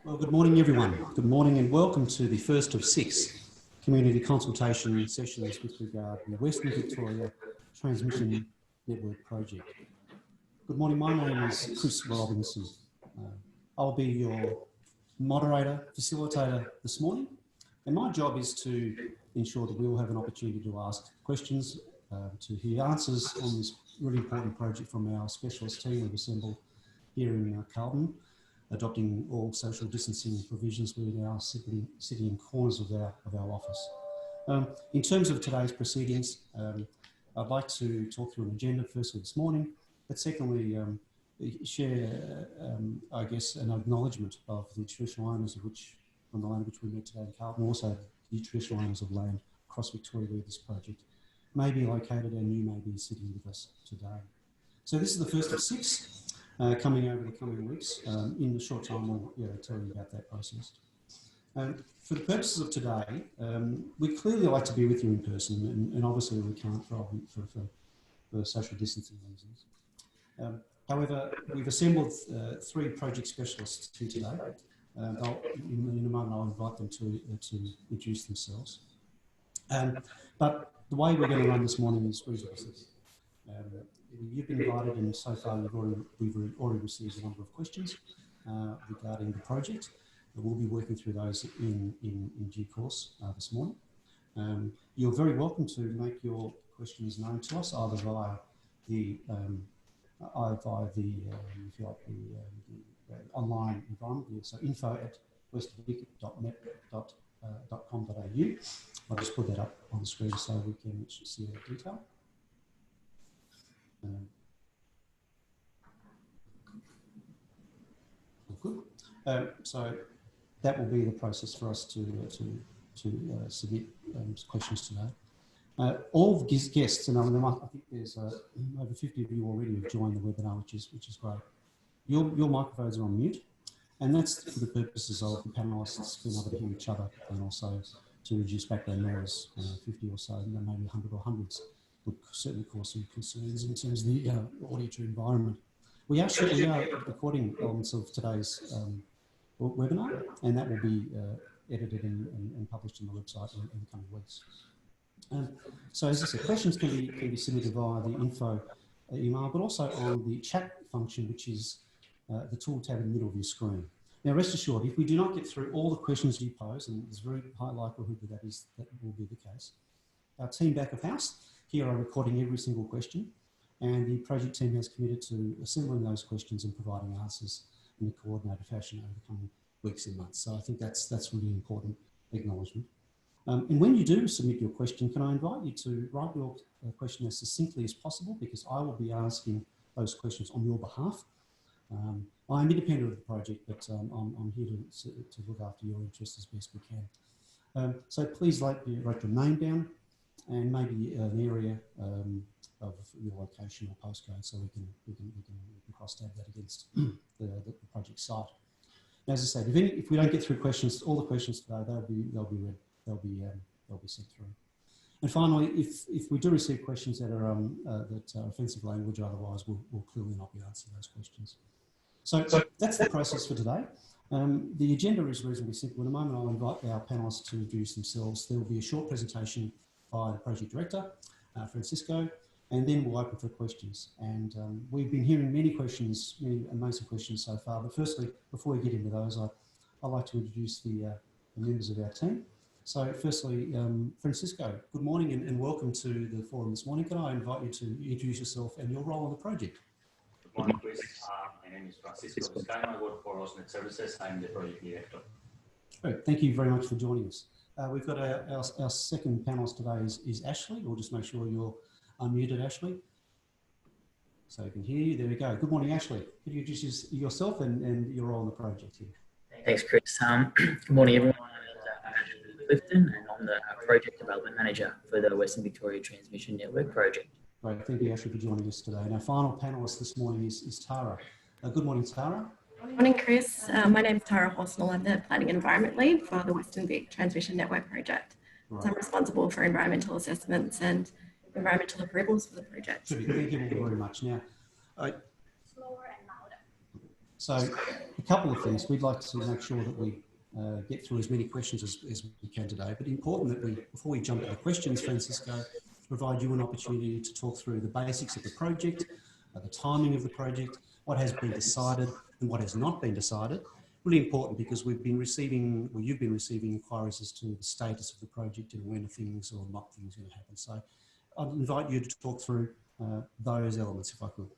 Well, good morning, everyone. Good morning and welcome to the first of 6 community consultation sessions with regard to the Western Victoria Transmission Network Project. Good morning, my name is Chris Robinson. I'll be your moderator, facilitator this morning, and my job is to ensure that we all have an opportunity to ask questions, to hear answers on this really important project from our specialist team we've assembled here in Carlton, adopting all social distancing provisions within our sitting in corners of our office. In terms of today's proceedings, I'd like to talk through an agenda firstly this morning, but secondly, share, I guess, an acknowledgement of the traditional owners on the land which we meet today in Carlton, also the traditional owners of land across Victoria where this project may be located and you may be sitting with us today. So this is the first of 6. Coming over the coming weeks. In the short time, we'll tell you about that process. For the purposes of today, we clearly like to be with you in person, and obviously we can't for social distancing reasons. However, we've assembled 3 project specialists here today. In a moment, I'll invite them to introduce themselves. But the way we're going to run this morning is reasonably simple. You've been invited, and so far we've already received a number of questions regarding the project. We'll be working through those in due course this morning. You're very welcome to make your questions known to us either via the online environment. So info@westvic.net.com.au. I'll just put that up on the screen so we can see the detail. Good. So that will be the process for us to submit questions today. All guests, and I think there's over 50 of you already who've joined the webinar, which is great. Your microphones are on mute, and that's for the purposes of the panelists being able to hear each other, and also to reduce background noise. 50 or so, maybe 100 or hundreds would certainly cause some concerns in terms of the auditory environment. We are recording elements of today's webinar, and that will be edited and published on the website in the coming weeks. So as I said, questions can be submitted via the info email, but also on the chat function, which is the tool tab in the middle of your screen. Now, rest assured, if we do not get through all the questions you pose, and there's a very high likelihood that will be the case, our team back of house here are recording every single question, and the project team has committed to assembling those questions and providing answers in a coordinated fashion over the coming weeks and months. So I think that's really important acknowledgement. And when you do submit your question, can I invite you to write your question as succinctly as possible, because I will be asking those questions on your behalf. I am independent of the project, but I'm here to look after your interests as best we can. So please write your name down, and maybe an area of your location or postcode, so we can cross-tab that against the project site. Now, as I said, if we don't get through questions, all the questions today, they'll be sent through. And finally, if we do receive questions that are offensive language, or otherwise, we'll clearly not be answering those questions. So that's the process for today. The agenda is reasonably simple. In a moment, I'll invite our panelists to introduce themselves. There will be a short presentation by the project director, Francisco, and then we'll open for questions. And we've been hearing many amazing questions so far. But firstly, before we get into those, I'd like to introduce the members of our team. So firstly, Francisco, good morning and welcome to the forum this morning. Can I invite you to introduce yourself and your role on the project? Good morning, Chris. My name is Francisco. I work for Osnet Services. I'm the project director. Great. Thank you very much for joining us. We've got our second panelist today is Ashley. We'll just make sure you're unmuted, Ashley, so I can hear you. There we go. Good morning, Ashley. Could you introduce yourself and your role on the project here? Thanks, Chris. Good morning, everyone. I'm Ashley Clifton, and I'm the Project Development Manager for the Western Victoria Transmission Network Project. Great. Thank you, Ashley, for joining us today. And our final panelist this morning is Tara. Good morning, Tara. Good morning, Chris. My name is Tara Horsnell. I'm the Planning Environment Lead for the Western Vic Transmission Network Project. Right. So I'm responsible for environmental assessments and environmental approvals for the project. Thank you all very much. Now, slower and louder. So a couple of things. We'd like to make sure that we get through as many questions as we can today, but important that we, before we jump into the questions, Francisco, provide you an opportunity to talk through the basics of the project, the timing of the project, what has been decided and what has not been decided. Really important because we've been receiving, or you've been receiving inquiries as to the status of the project and when things or not things are going to happen. So I'd invite you to talk through those elements if I could.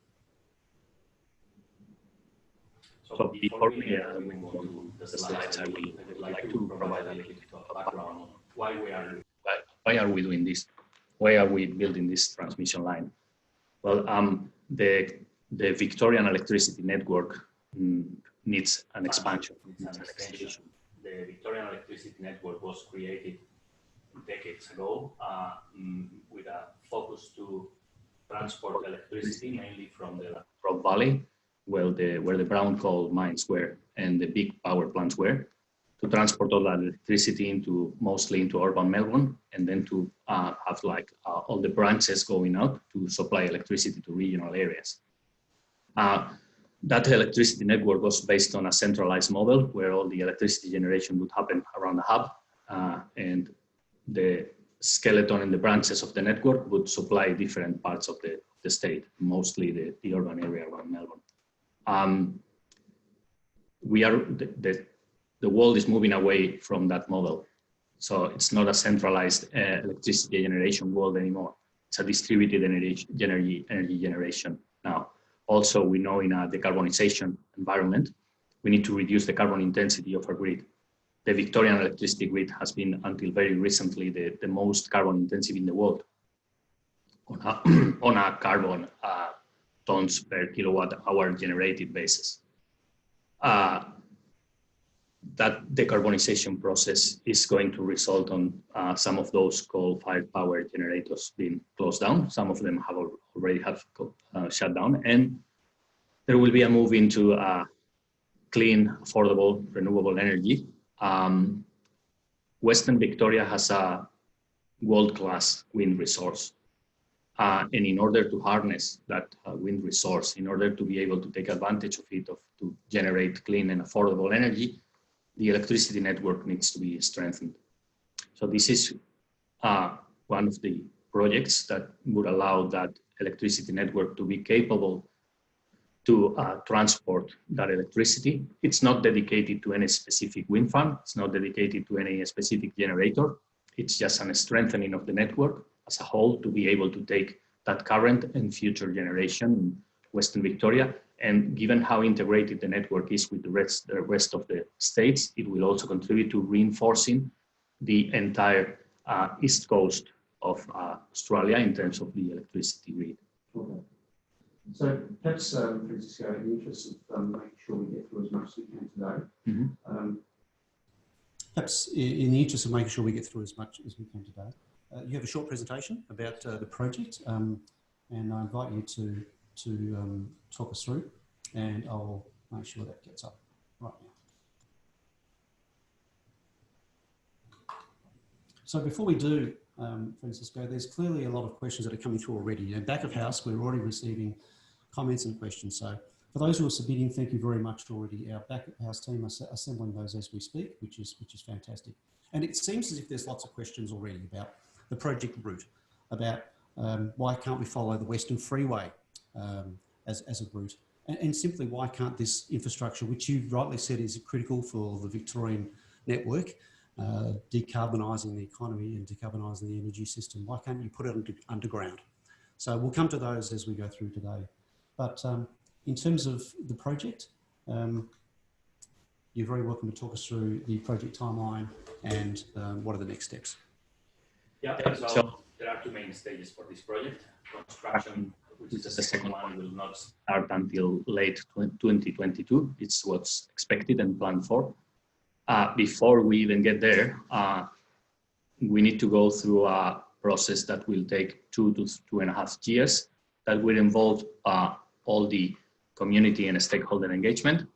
So before we move on to the slides, I would like to provide a little bit of background on why are we doing this? Why are we building this transmission line? Well, the Victorian electricity network needs an expansion. The Victorian electricity network was created decades ago with a focus to transport electricity mainly from the Rock Valley, where the brown coal mines were and the big power plants were, to transport all that electricity mostly into urban Melbourne, and then to have all the branches going out to supply electricity to regional areas. That electricity network was based on a centralized model where all the electricity generation would happen around the hub, and the skeleton and the branches of the network would supply different parts of the state, mostly the urban area around Melbourne. The world is moving away from that model. So it's not a centralized electricity generation world anymore. It's a distributed energy generation now. Also, we know in a decarbonization environment, we need to reduce the carbon intensity of our grid. The Victorian electricity grid has been, until very recently, the most carbon intensive in the world on a carbon tons per kilowatt hour generated basis. That decarbonization process is going to result on some of those coal-fired power generators being closed down. Some of them have already shut down, and there will be a move into clean, affordable, renewable energy. Western Victoria has a world-class wind resource. And in order to harness that wind resource, in order to be able to take advantage of it, to generate clean and affordable energy, the electricity network needs to be strengthened. So this is one of the projects that would allow that electricity network to be capable to transport that electricity. It's not dedicated to any specific wind farm. It's not dedicated to any specific generator. It's just a strengthening of the network as a whole to be able to take that current and future generation in Western Victoria. And given how integrated the network is with the rest of the states, it will also contribute to reinforcing the entire east coast of Australia in terms of the electricity grid. Okay. So perhaps, Francisco, in the interest of making sure we get through as much as we can today, perhaps in the interest of making sure we get through as much as we can today, you have a short presentation about the project, and I invite you to talk us through, and I'll make sure that gets up right now. So before we do, Francisco, there's clearly a lot of questions that are coming through already. And back of house, we're already receiving comments and questions. So for those who are submitting, thank you very much already. Our back of house team are assembling those as we speak, which is fantastic. And it seems as if there's lots of questions already about the project route, about why can't we follow the Western Freeway as a route, and simply why can't this infrastructure, which you rightly said is critical for the Victorian network, decarbonising the economy and decarbonising the energy system, why can't you put it underground? So we'll come to those as we go through today. But in terms of the project, you're very welcome to talk us through the project timeline and what are the next steps. Yeah, so there are two main stages for this project. Construction, which is the second one, will not start until late 2022. It's what's expected and planned for. Before we even get there, we need to go through a process that will take 2 to 2.5 years that will involve all the community and stakeholder engagement,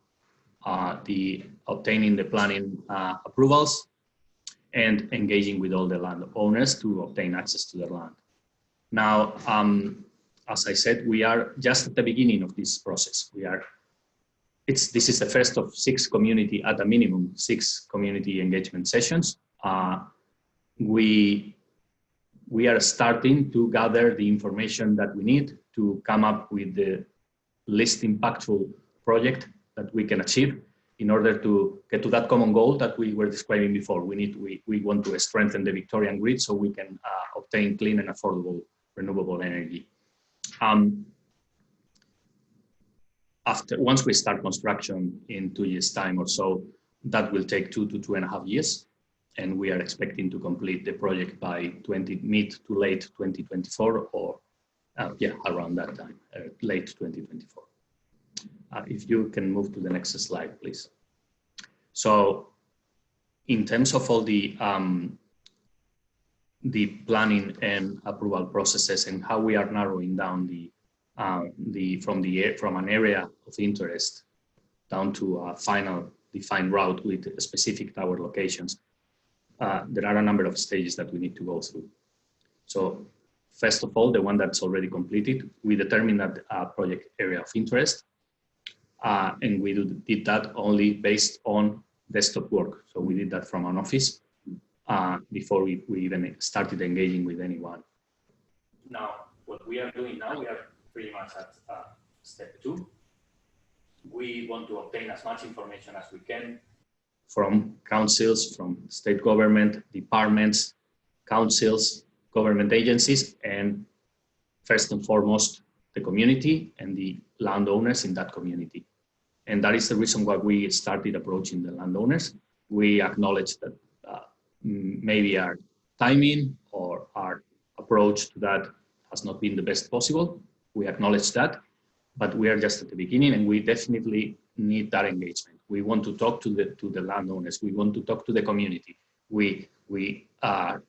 the obtaining the planning approvals, and engaging with all the landowners to obtain access to their land. Now, as I said, we are just at the beginning of this process. We are this is the first of 6 community, at a minimum, 6 community engagement sessions. We are starting to gather the information that we need to come up with the least impactful project that we can achieve in order to get to that common goal that we were describing before. We want to strengthen the Victorian grid so we can obtain clean and affordable renewable energy. Once we start construction in 2 years' time or so, that will take 2 to 2.5 years. And we are expecting to complete the project by mid to late 2024 or around that time, late 2024. If you can move to the next slide, please. So in terms of all the planning and approval processes and how we are narrowing down from an area of interest down to a final defined route with specific tower locations, there are a number of stages that we need to go through. So first of all, the one that's already completed, we determined that project area of interest, and we did that only based on desktop work. So we did that from an office before we even started engaging with anyone. Now, what we are doing now, we are pretty much at step 2. We want to obtain as much information as we can from councils, from state government, departments, councils, government agencies, and first and foremost, the community and the landowners in that community. And that is the reason why we started approaching the landowners. We acknowledge that maybe our timing or our approach to that has not been the best possible. We acknowledge that, but we are just at the beginning, and we definitely need that engagement. We want to talk to the landowners. We want to talk to the community. We are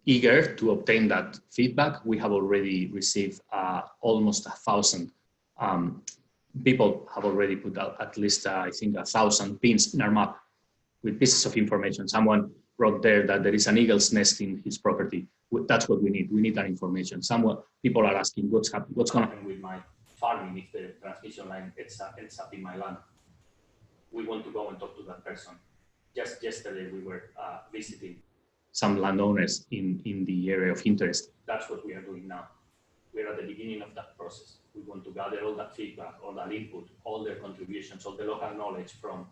eager to obtain that feedback. We have already received almost 1,000 people have already put out at least, I think, 1,000 pins in our map with pieces of information. Someone wrote there that there is an eagle's nest in his property. That's what we need. We need that information. People are asking, what's going to happen with my farming if the transmission line ends up in my land? We want to go and talk to that person. Just yesterday, we were visiting some landowners in the area of interest. That's what we are doing now. We're at the beginning of that process. We want to gather all that feedback, all that input, all their contributions, all the local knowledge from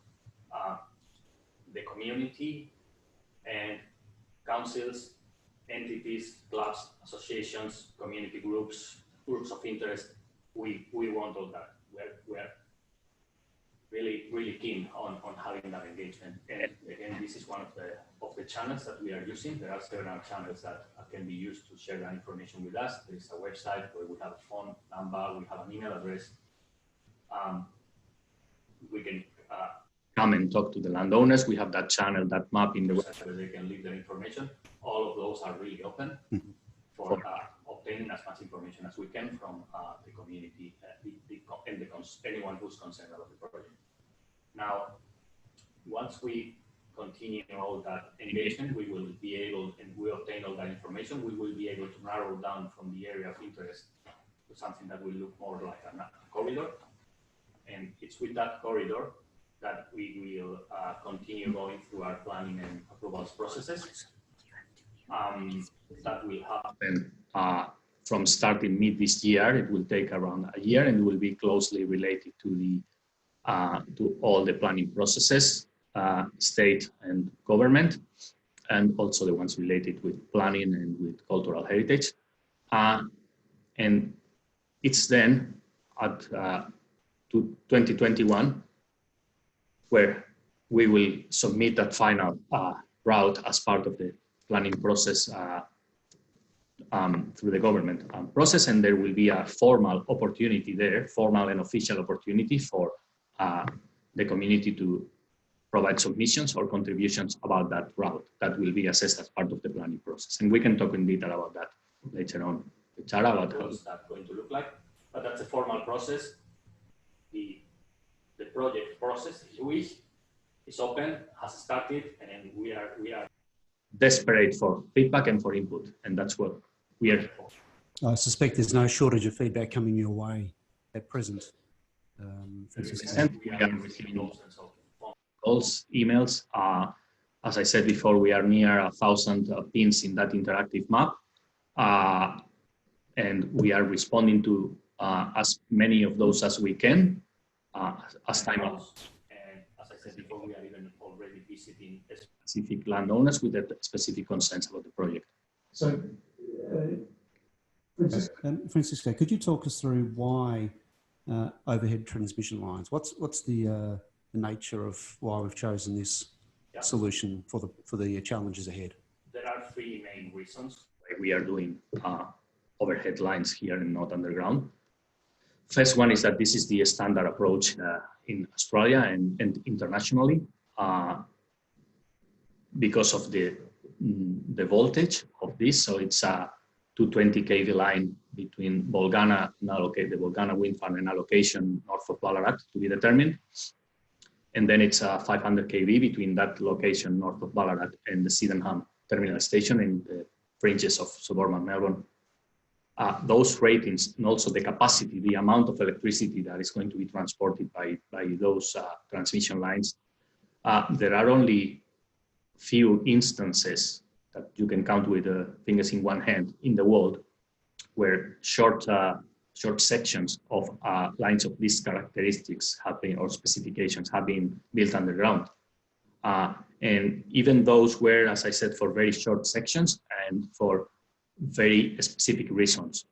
the community and councils, entities, clubs, associations, community groups of interest. We want all that. We're really keen on having that engagement. And again, this is one of the channels that we are using. There are several channels that can be used to share that information with us. There is a website where we have a phone number, we have an email address. We can come and talk to the landowners. We have that channel, that map in the website where they can leave their information. All of those are really open for obtaining as much information as we can from the community and anyone who's concerned about the project. Now, once we continue all that engagement, we will be able, and we obtain all that information, we will be able to narrow down from the area of interest to something that will look more like a corridor. And it's with that corridor that we will continue going through our planning and approvals processes. That will happen from starting mid this year. It will take around a year and will be closely related to all the planning processes, state and government, and also the ones related with planning and with cultural heritage. And it's then at 2021 where we will submit that final route as part of the planning process through the government process, and there will be a formal opportunity there, formal and official opportunity for the community to provide submissions or contributions about that route that will be assessed as part of the planning process. And we can talk in detail about that later on with Chara about how is that going to look like. But that's a formal process. The project process, if you wish, is open, has started, and we are desperate for feedback and for input, and that's what we are for. I suspect there's no shortage of feedback coming your way at present. Francisco? We are receiving all sorts of phone calls, emails. As I said before, we are near 1,000 pins in that interactive map. And we are responding to as many of those as we can as time goes. And as I said before, we are even already visiting specific landowners with a specific concerns about the project. So, Francisco, could you talk us through why overhead transmission lines? What's the nature of why we've chosen this solution for the challenges ahead? There are three main reasons why we are doing overhead lines here and not underground. First one is that this is the standard approach in Australia and internationally because of the voltage of this. So it's a 220 kV line between Bolgana and the Bolgana wind farm and allocation north of Ballarat to be determined. And then it's a 500 kV between that location north of Ballarat and the Sydenham terminal station in the fringes of suburban Melbourne. Those ratings and also the capacity, the amount of electricity that is going to be transported by those transmission lines. There are only few instances that you can count with fingers in one hand in the world where short sections of lines of these characteristics have been, or specifications have been built underground. And even those were, as I said, for very short sections and for very specific reasons,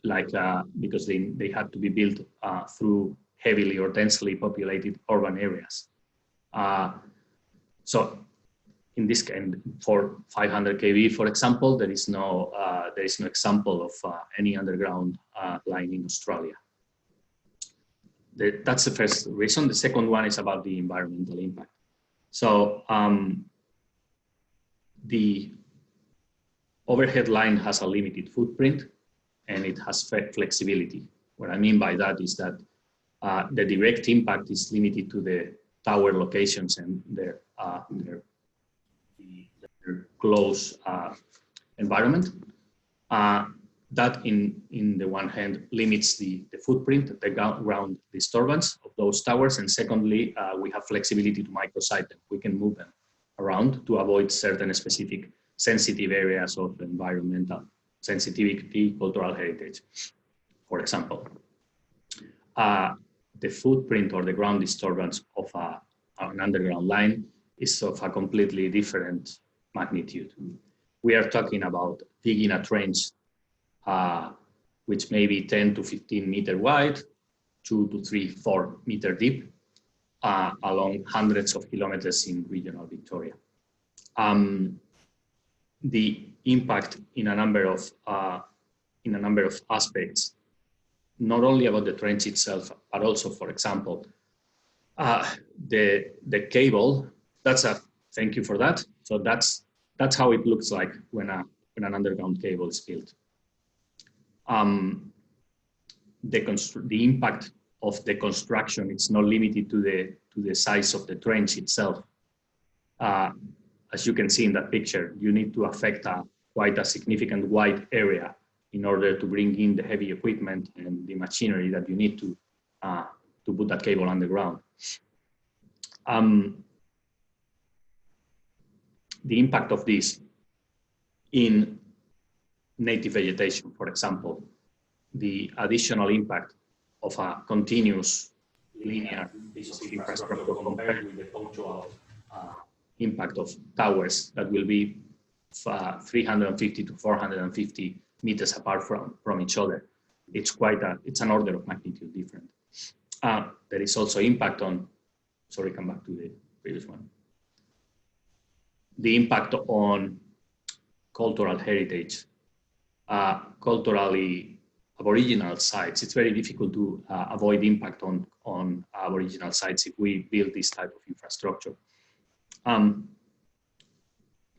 like because they had to be built through heavily or densely populated urban areas. So in this case, for 500 kV, for example, there is no example of any underground line in Australia. That's the first reason. The second one is about the environmental impact. So the overhead line has a limited footprint and it has flexibility. What I mean by that is that the direct impact is limited to the tower locations and their close environment. That in the one hand limits the footprint, the ground disturbance of those towers. And secondly, we have flexibility to microsite them. We can move them around to avoid certain specific sensitive areas of environmental sensitivity, cultural heritage, for example. The footprint or the ground disturbance of an underground line is of a completely different magnitude. We are talking about digging a trench which may be 10 to 15 meter wide, 2 to 3, 4 meter deep, along hundreds of kilometers in regional Victoria. The impact in a number of aspects, not only about the trench itself, but also, for example, the cable. Thank you for that. So that's how it looks like when an underground cable is built. The impact of the construction, it's not limited to the size of the trench itself. As you can see in that picture, you need to affect quite a significant wide area in order to bring in the heavy equipment and the machinery that you need to put that cable underground. The impact of this in native vegetation, for example, the additional impact of a continuous linear piece of infrastructure compared with the punctual impact of towers that will be 350 to 450 meters apart from each other. It's an order of magnitude different. There is also impact on, sorry, come back to the previous one. The impact on cultural heritage, culturally aboriginal sites. It's very difficult to avoid impact on aboriginal sites if we build this type of infrastructure.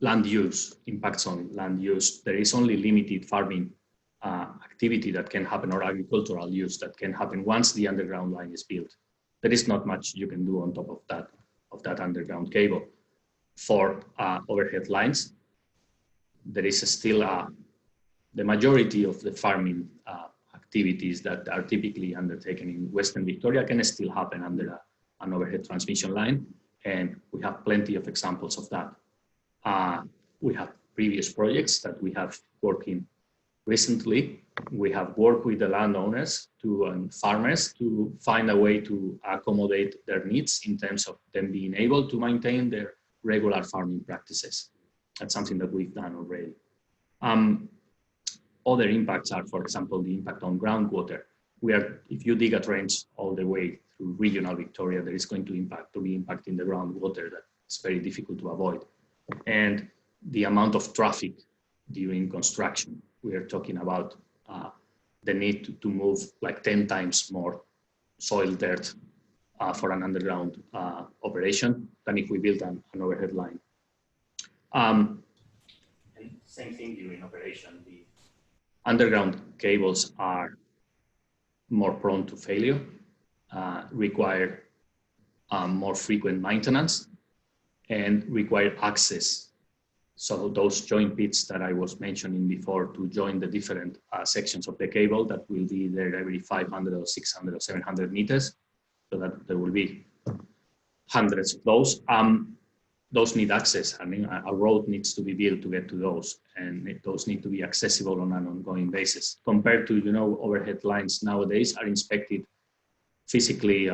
Land use, impacts on land use. There is only limited farming activity that can happen, or agricultural use that can happen once the underground line is built. There is not much you can do on top of that underground cable. For overhead lines, there is still the majority of the farming activities that are typically undertaken in Western Victoria can still happen under an overhead transmission line. And we have plenty of examples of that. We have previous projects that we have working recently. We have worked with the landowners and farmers to find a way to accommodate their needs in terms of them being able to maintain their regular farming practices. That's something that we've done already. Other impacts are, for example, the impact on groundwater. If you dig a trench all the way through regional Victoria, there is going to be impacting the groundwater that's very difficult to avoid. And the amount of traffic during construction, we are talking about the need to move like 10 times more soil dirt for an underground operation than if we build an overhead line. And same thing during operation. The underground cables are more prone to failure, require more frequent maintenance, and require access. So those joint pits that I was mentioning before to join the different sections of the cable that will be there every 500 or 600 or 700 meters, so that there will be hundreds of those. Those need access. I mean, a road needs to be built to get to those, and those need to be accessible on an ongoing basis. Compared to, overhead lines nowadays are inspected physically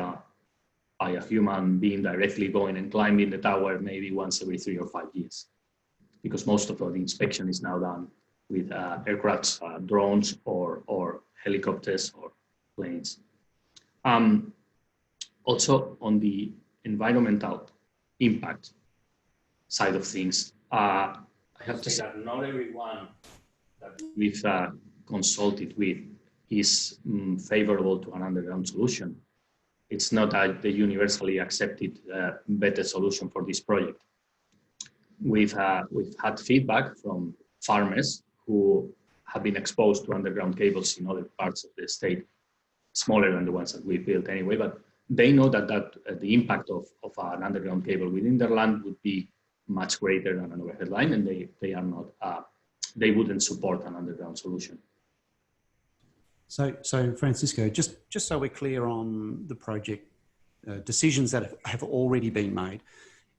by a human being directly going and climbing the tower maybe once every 3 or 5 years, because most of the inspection is now done with aircrafts, drones, or helicopters or planes. Also, on the environmental impact side of things, I have to say that not everyone that we've consulted with is favorable to an underground solution. It's not the universally accepted better solution for this project. We've had feedback from farmers who have been exposed to underground cables in other parts of the state, smaller than the ones that we built anyway, but they know that the impact of an underground cable within their land would be much greater than an overhead line, and they are not, they wouldn't support an underground solution. So Francisco, just so we're clear on the project decisions that have already been made,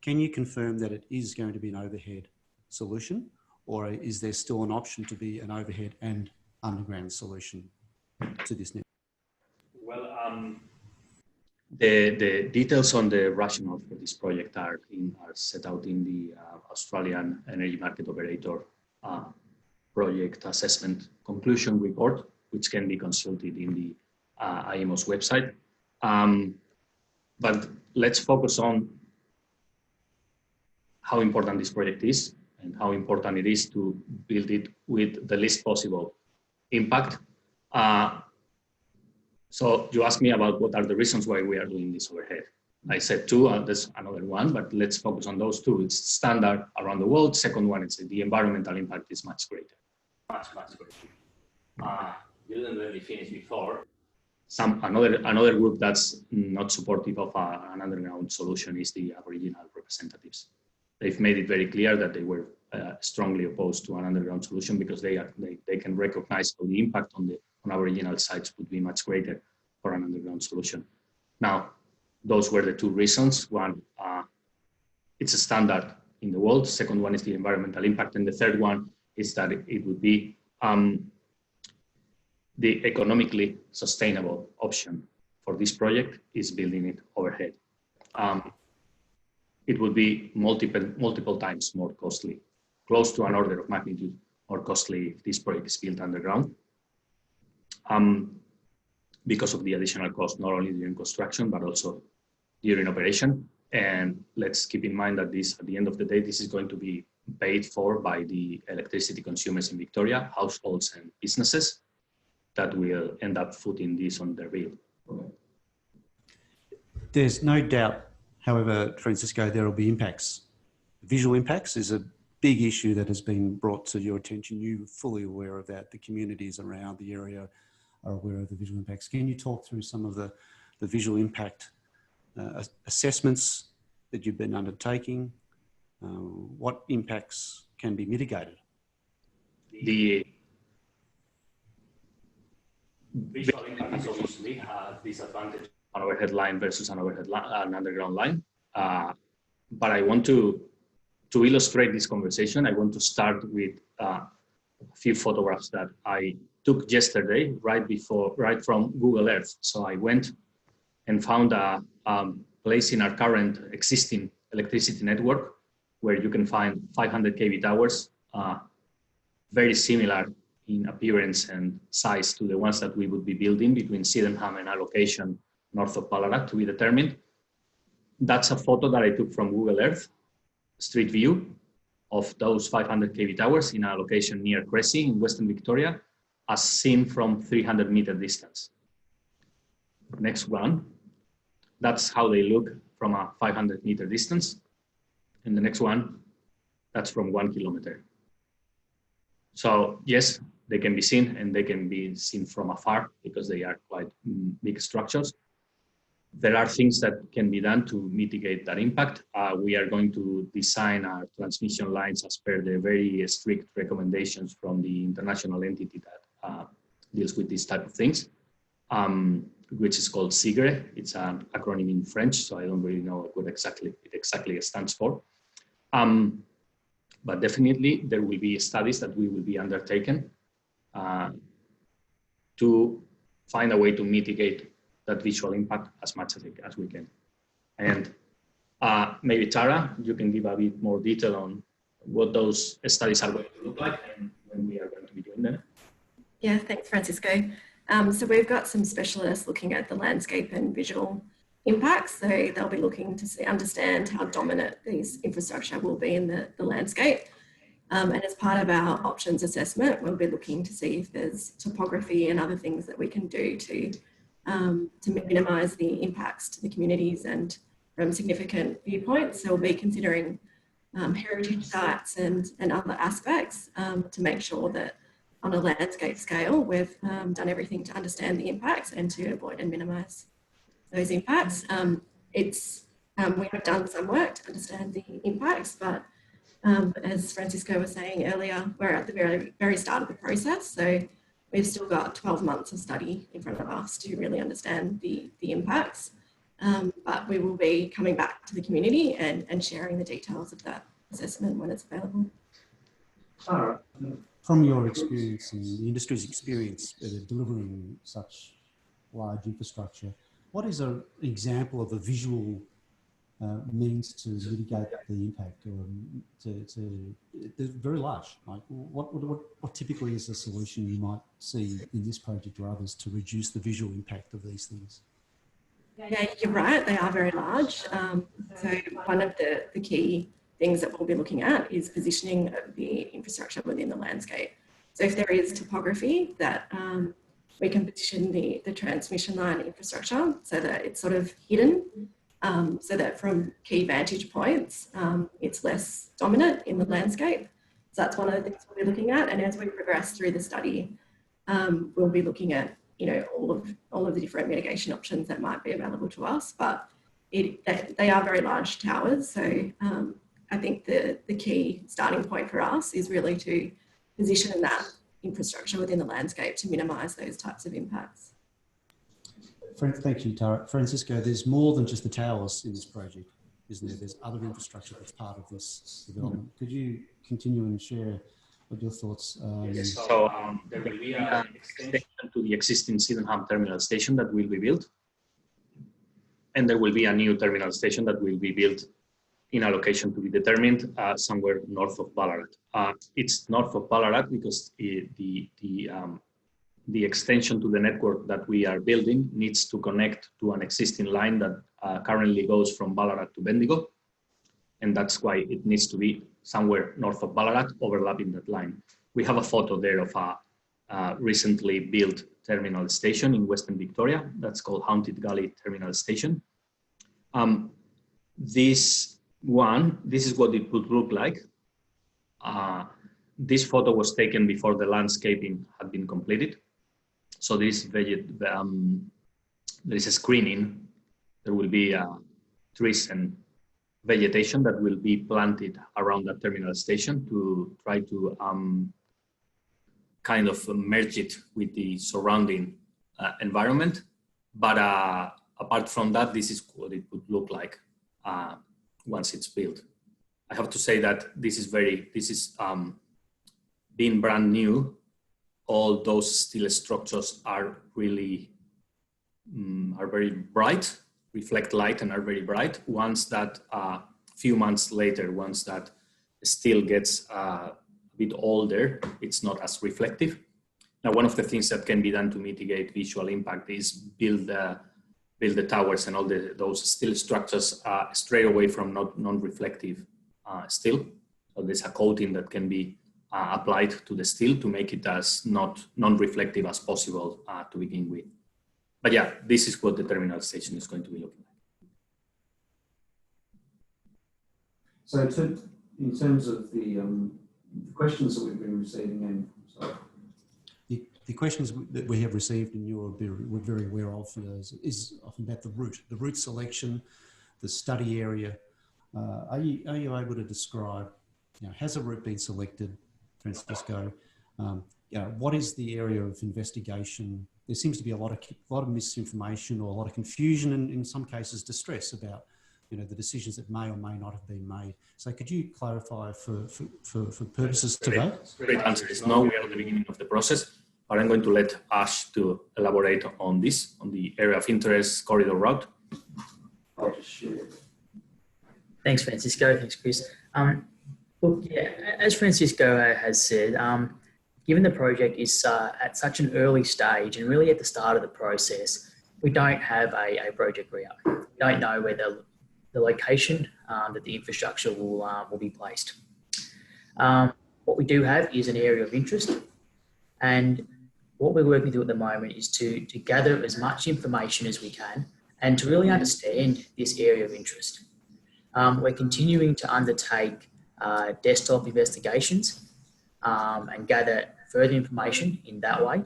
can you confirm that it is going to be an overhead solution, or is there still an option to be an overhead and underground solution to this network? Well, the details on the rationale for this project are set out in the Australian Energy Market Operator project assessment conclusion report, which can be consulted in the IMO's website. But let's focus on how important this project is and how important it is to build it with the least possible impact. So you asked me about what are the reasons why we are doing this overhead. I said two, there's another one, but let's focus on those two. It's standard around the world. Second one, it's the environmental impact is much greater. Much greater. You didn't let me finish before. Another group that's not supportive of an underground solution is the Aboriginal representatives. They've made it very clear that they were strongly opposed to an underground solution because they can recognize how the impact on Aboriginal sites would be much greater for an underground solution. Now, those were the two reasons. One, it's a standard in the world. Second one is the environmental impact. And the third one is that it would be the economically sustainable option for this project is building it overhead. It would be multiple times more costly, close to an order of magnitude more costly if this project is built underground, because of the additional cost, not only during construction, but also during operation. And let's keep in mind that this, at the end of the day, this is going to be paid for by the electricity consumers in Victoria, households and businesses that will end up footing this on their bill. There's no doubt, however, Francisco, there will be impacts. Visual impacts is a big issue that has been brought to your attention. You're fully aware of that. The communities around the area are aware of the visual impacts. Can you talk through some of the visual impact assessments that you've been undertaking? What impacts can be mitigated? visual impacts obviously have this advantage: an overhead line versus an underground line. But I want to illustrate this conversation. I want to start with a few photographs that I took yesterday, right from Google Earth. So I went and found a place in our current existing electricity network where you can find 500 kV towers, very similar in appearance and size to the ones that we would be building between Sydenham and a location north of Ballarat to be determined. That's a photo that I took from Google Earth, street view of those 500 kV towers in a location near Cressy in Western Victoria, as seen from 300-meter distance. Next one, that's how they look from a 500-meter distance. And the next one, that's from 1 kilometer. So yes, they can be seen, and they can be seen from afar because they are quite big structures. There are things that can be done to mitigate that impact. We are going to design our transmission lines as per the very strict recommendations from the international entity that deals with these type of things, which is called SIGRE. It's an acronym in French, so I don't really know what it exactly stands for. But definitely there will be studies that we will be undertaken to find a way to mitigate that visual impact as much as we can. And maybe Tara, you can give a bit more detail on what those studies are going to look like and when we are going to be doing them. Yeah, thanks, Francisco. So we've got some specialists looking at the landscape and visual impacts. So they'll be looking to understand how dominant these infrastructure will be in the landscape. And as part of our options assessment, we'll be looking to see if there's topography and other things that we can do to minimise the impacts to the communities and from significant viewpoints. So we'll be considering heritage sites and other aspects to make sure that on a landscape scale, we've done everything to understand the impacts and to avoid and minimise those impacts. We have done some work to understand the impacts, but as Francisco was saying earlier, we're at the very, very start of the process. So we've still got 12 months of study in front of us to really understand the impacts. But we will be coming back to the community and sharing the details of that assessment when it's available. From your experience and the industry's experience delivering such large infrastructure, what is an example of a visual means to mitigate the impact, or they're very large? Like what typically is the solution you might see in this project or others to reduce the visual impact of these things? Yeah, you're right, they are very large. So one of the key things that we'll be looking at is positioning of the infrastructure within the landscape. So if there is topography that we can position the transmission line infrastructure so that it's sort of hidden, so that from key vantage points, it's less dominant in the landscape. So that's one of the things we'll be looking at. And as we progress through the study, we'll be looking at, all of the different mitigation options that might be available to us. But they are very large towers. So I think the key starting point for us is really to position that infrastructure within the landscape to minimise those types of impacts. Thank you, Tara. Francisco, there's more than just the towers in this project, isn't there? There's other infrastructure that's part of this development. Could you continue and share what your thoughts? Yes. So there will be an extension to the existing Sydenham terminal station that will be built. And there will be a new terminal station that will be built in a location to be determined somewhere north of Ballarat. It's north of Ballarat because the extension to the network that we are building needs to connect to an existing line that currently goes from Ballarat to Bendigo. And that's why it needs to be somewhere north of Ballarat, overlapping that line. We have a photo there of a recently built terminal station in Western Victoria. That's called Haunted Gully Terminal Station. This is what it would look like. This photo was taken before the landscaping had been completed. So there is a screening. There will be trees and vegetation that will be planted around that terminal station to try to kind of merge it with the surrounding environment. But apart from that, this is what it would look like once it's built. I have to say that this is being brand new. All those steel structures are really are very bright, reflect light and are very bright. Once that few months later, once that steel gets a bit older, it's not as reflective. Now, one of the things that can be done to mitigate visual impact is build the towers and all those steel structures straight away from non-reflective steel. So there's a coating that can be applied to the steel to make it as non-reflective as possible to begin with. But yeah, this is what the terminal station is going to be looking like. So in terms of the questions that we've been receiving in, the questions that we have received and we're very aware of is often about the route selection, the study area. Are you able to describe, has a route been selected, Francisco? What is the area of investigation? There seems to be a lot of misinformation or a lot of confusion and in some cases distress about the decisions that may or may not have been made. So could you clarify for purposes today? Great answer is no. We are at the beginning of the process, but I'm going to let Ash to elaborate on this, on the area of interest corridor route. I'll just share. Thanks, Francisco. Thanks, Chris. Look, yeah, as Francisco has said, given the project is at such an early stage and really at the start of the process, we don't have a project route. We don't know where the location that the infrastructure will be placed. What we do have is an area of interest, and what we're working through at the moment is to gather as much information as we can and to really understand this area of interest. We're continuing to undertake desktop investigations and gather further information in that way.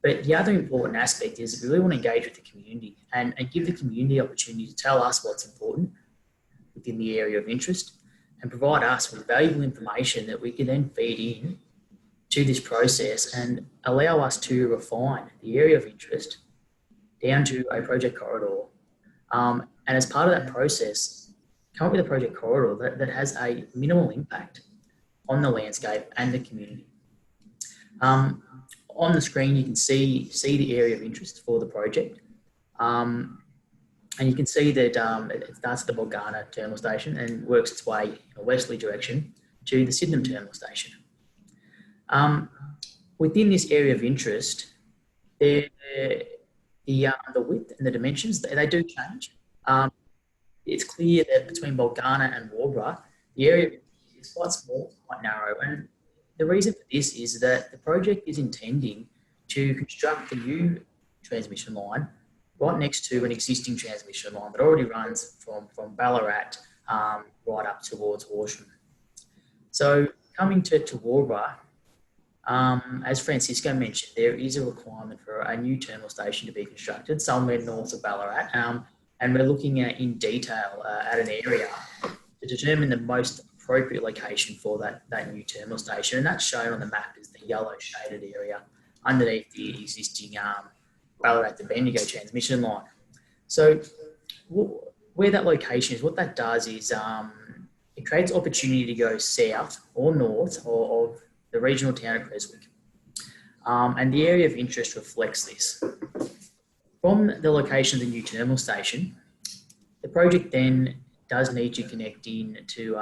But the other important aspect is we really want to engage with the community and give the community the opportunity to tell us what's important within the area of interest and provide us with valuable information that we can then feed in to this process and allow us to refine the area of interest down to a project corridor. And as part of that process, come up with a project corridor that has a minimal impact on the landscape and the community. On the screen, you can see the area of interest for the project. And you can see that it starts at the Bulgana terminal station and works its way in a westerly direction to the Sydenham terminal station. Within this area of interest, the width and the dimensions, they do change. It's clear that between Bulgana and Warborough, the area is quite small, quite narrow. And the reason for this is that the project is intending to construct a new transmission line right next to an existing transmission line that already runs from Ballarat right up towards Horsham. So coming to Warborough, as Francisco mentioned, there is a requirement for a new terminal station to be constructed somewhere north of Ballarat. And we're looking at in detail at an area to determine the most appropriate location for that new terminal station. And that's shown on the map as the yellow shaded area underneath the existing Ballarat to Bendigo transmission line. So where that location is, what that does is it creates opportunity to go south or north of the regional town of Creswick. And the area of interest reflects this. From the location of the new terminal station, the project then does need to connect in to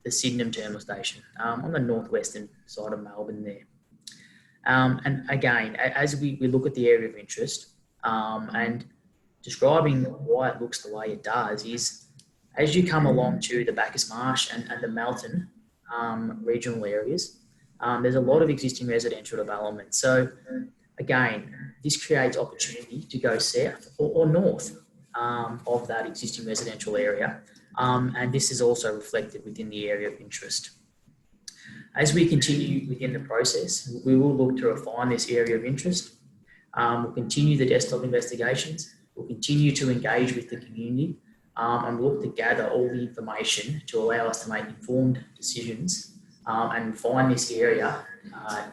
the Sydenham terminal station on the northwestern side of Melbourne there. And again, as we look at the area of interest and describing why it looks the way it does is as you come along to the Bacchus Marsh and the Melton regional areas, there's a lot of existing residential development. So again, this creates opportunity to go south or north of that existing residential area. And this is also reflected within the area of interest. As we continue within the process, we will look to refine this area of interest. We'll continue the desktop investigations. We'll continue to engage with the community and look to gather all the information to allow us to make informed decisions and refine this area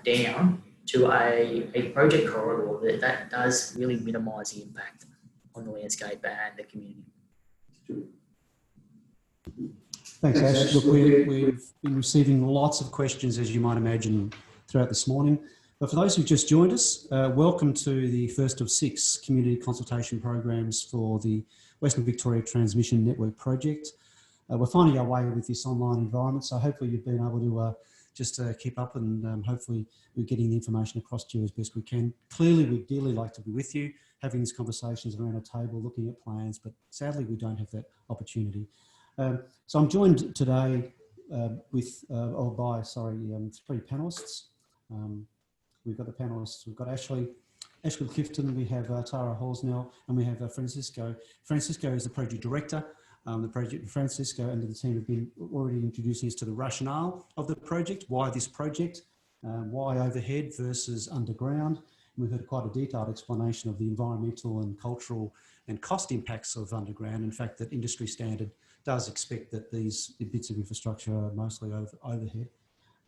down to a project corridor that does really minimise the impact on the landscape and the community. Thanks, Ash. Look, we've been receiving lots of questions, as you might imagine, throughout this morning. But for those who've just joined us, welcome to the first of 6 community consultation programs for the Western Victoria Transmission Network project. We're finding our way with this online environment, so hopefully you've been able to just keep up, and hopefully we're getting the information across to you as best we can. Clearly, we'd dearly like to be with you, having these conversations around a table, looking at plans, but sadly we don't have that opportunity. So I'm joined today by 3 panellists. We've got the panellists, we've got Ashley Clifton, we have Tara Horsnell, and we have Francisco. Francisco is the project director. Francisco and the team have been already introducing us to the rationale of the project, why this project, why overhead versus underground. And we've heard quite a detailed explanation of the environmental and cultural and cost impacts of underground. In fact, that industry standard does expect that these bits of infrastructure are mostly overhead.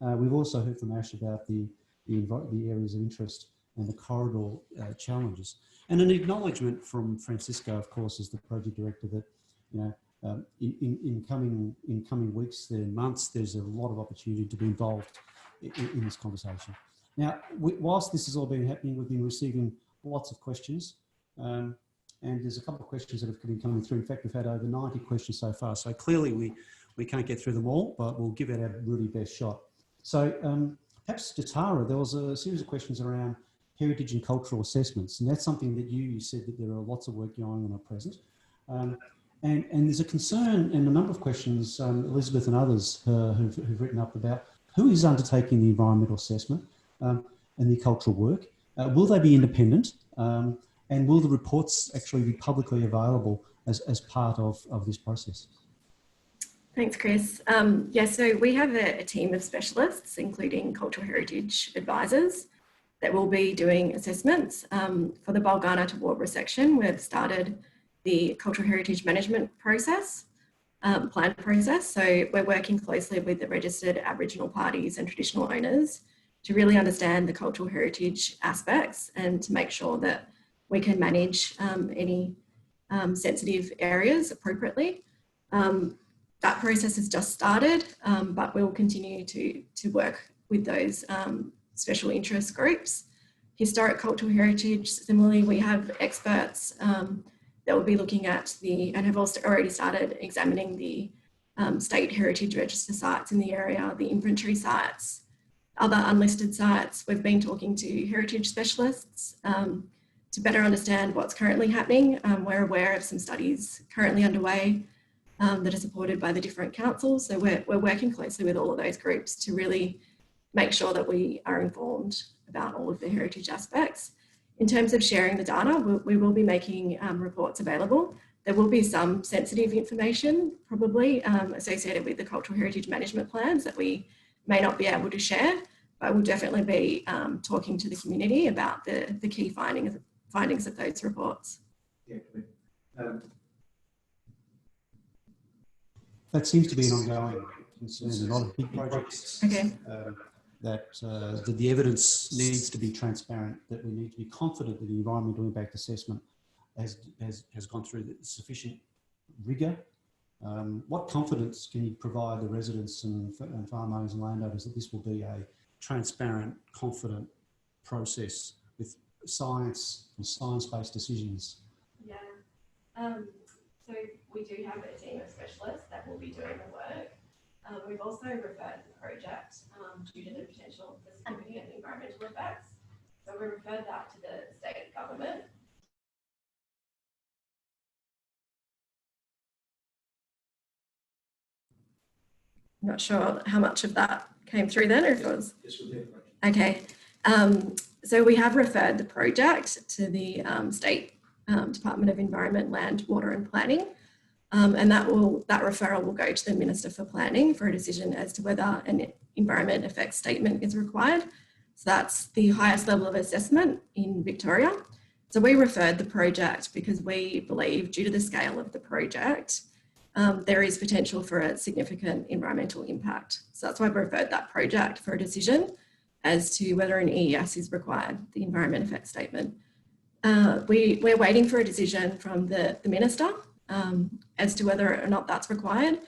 We've also heard from Ash about the areas of interest and the corridor challenges. And an acknowledgement from Francisco, of course, as the project director, that in coming weeks and months, there's a lot of opportunity to be involved in this conversation. Now, whilst this has all been happening, we've been receiving lots of questions, and there's a couple of questions that have been coming through. In fact, we've had over 90 questions so far, so clearly we can't get through them all, but we'll give it our really best shot. So perhaps to Tara, there was a series of questions around heritage and cultural assessments, and that's something that you said that there are lots of work going on at present. And there's a concern and a number of questions, Elizabeth and others who've written up about who is undertaking the environmental assessment and the cultural work. Will they be independent? And will the reports actually be publicly available as part of this process? Thanks, Chris. Yeah, so we have a team of specialists, including cultural heritage advisors, that will be doing assessments. For the Bulgana to Waubra section, we've started the cultural heritage management process, plan process. So we're working closely with the registered Aboriginal parties and traditional owners to really understand the cultural heritage aspects and to make sure that we can manage any sensitive areas appropriately. That process has just started, but we'll continue to work with those special interest groups. Historic cultural heritage, similarly, we have experts that will be looking at and have also already started examining the state heritage register sites in the area, the inventory sites, other unlisted sites. We've been talking to heritage specialists to better understand what's currently happening. We're aware of some studies currently underway that are supported by the different councils. So we're working closely with all of those groups to really make sure that we are informed about all of the heritage aspects. In terms of sharing the data, we will be making reports available. There will be some sensitive information probably associated with the cultural heritage management plans that we may not be able to share, but we'll definitely be talking to the community about the key findings of those reports. Yeah, that seems to be an ongoing concern. A lot of big projects. Okay. That the evidence needs to be transparent, that we need to be confident that the environmental impact assessment has gone through sufficient rigour. What confidence can you provide the residents and farm owners and landowners that this will be a transparent, confident process with science and science-based decisions? Yeah, so we do have a team of specialists that will be doing the work. We've also referred the project due to the potential for significant environmental effects. So we referred that to the state government. I'm not sure how much of that came through then, or if it was. Okay. So we have referred the project to the State Department of Environment, Land, Water and Planning. And that referral will go to the Minister for Planning for a decision as to whether an environment effects statement is required. So that's the highest level of assessment in Victoria. So we referred the project because we believe, due to the scale of the project, there is potential for a significant environmental impact. So that's why we referred that project for a decision. as to whether an EES is required, the Environment Effect Statement. We're waiting for a decision from the Minister as to whether or not that's required.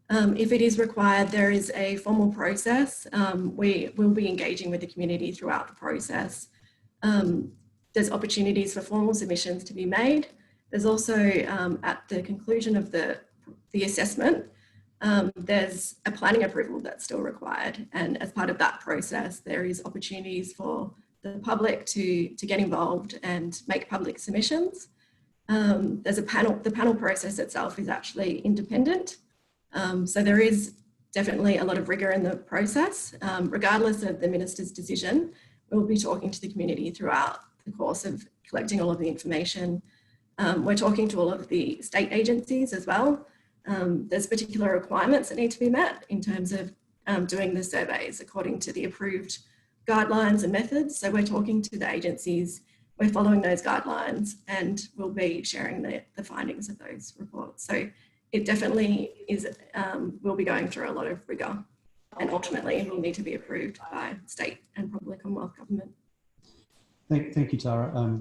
If it is required, there is a formal process. We will be engaging with the community throughout the process. There's opportunities for formal submissions to be made. There's also, at the conclusion of the assessment, there's a planning approval that's still required. And as part of that process, there is opportunities for the public to get involved and make public submissions. There's a panel, the panel process itself is actually independent. So there is definitely a lot of rigor in the process. Regardless of the Minister's decision, we'll be talking to the community throughout the course of collecting all of the information. We're talking to all of the state agencies as well. There's particular requirements that need to be met in terms of doing the surveys according to the approved guidelines and methods. So we're talking to the agencies, we're following those guidelines, and we'll be sharing the findings of those reports. So it definitely is, we'll be going through a lot of rigor, and ultimately will need to be approved by state and probably Commonwealth government. Thank you, Tara.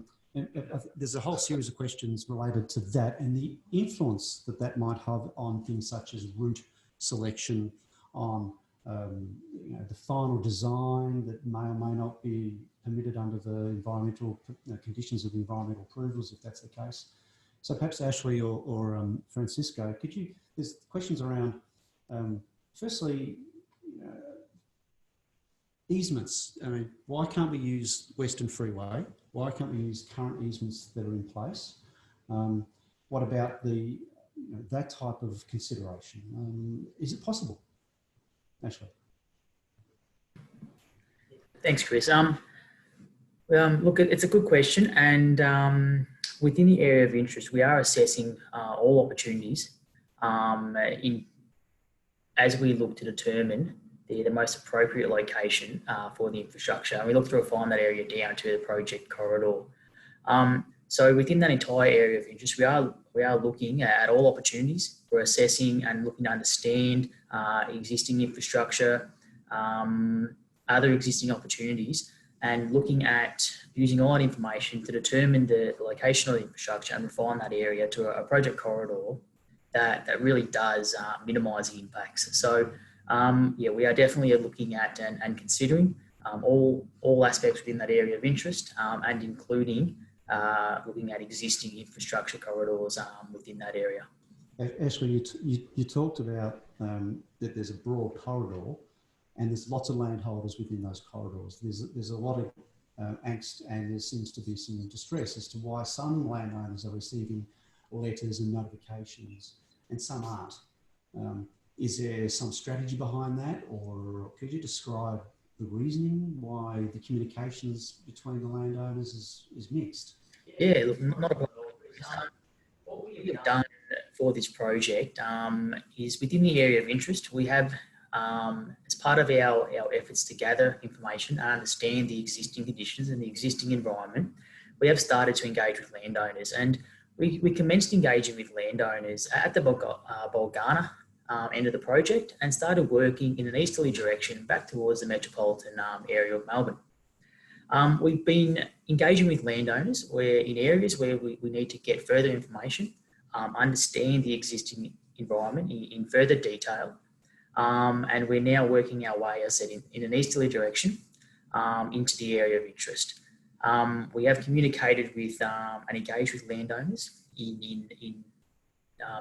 There's a whole series of questions related to that and the influence that that might have on things such as route selection, on the final design that may or may not be permitted under the environmental conditions of environmental approvals, if that's the case. So perhaps Ashley or Francisco, could you, there's questions around, firstly, easements. I mean, why can't we use Western Freeway? Why can't we use current easements that are in place? What about the that type of consideration? Is it possible? Ashley. Thanks, Chris. Look, it's a good question, and within the area of interest, we are assessing all opportunities as we look to determine the most appropriate location for the infrastructure. And we look to refine that area down to the project corridor. So within that entire area of interest, we are looking at all opportunities. We're assessing and looking to understand existing infrastructure, other existing opportunities, and looking at using all that information to determine the location of the infrastructure and refine that area to a project corridor that really does minimise the impacts. So yeah, we are definitely looking at and considering all aspects within that area of interest, and including looking at existing infrastructure corridors within that area. Ashley, you talked about that there's a broad corridor and there's lots of landholders within those corridors. There's a lot of angst, and there seems to be some distress as to why some landowners are receiving letters and notifications and some aren't. Is there some strategy behind that, or could you describe the reasoning why the communications between the landowners is mixed? Yeah, look, not a problem. What we have done for this project is within the area of interest, we have, as part of our efforts to gather information and understand the existing conditions and the existing environment, we have started to engage with landowners. And we commenced engaging with landowners at the Bulgana end of the project and started working in an easterly direction back towards the metropolitan area of Melbourne. We've been engaging with landowners in areas where we need to get further information, understand the existing environment in further detail, and we're now working our way, as I said, in an easterly direction into the area of interest. We have communicated with and engaged with landowners in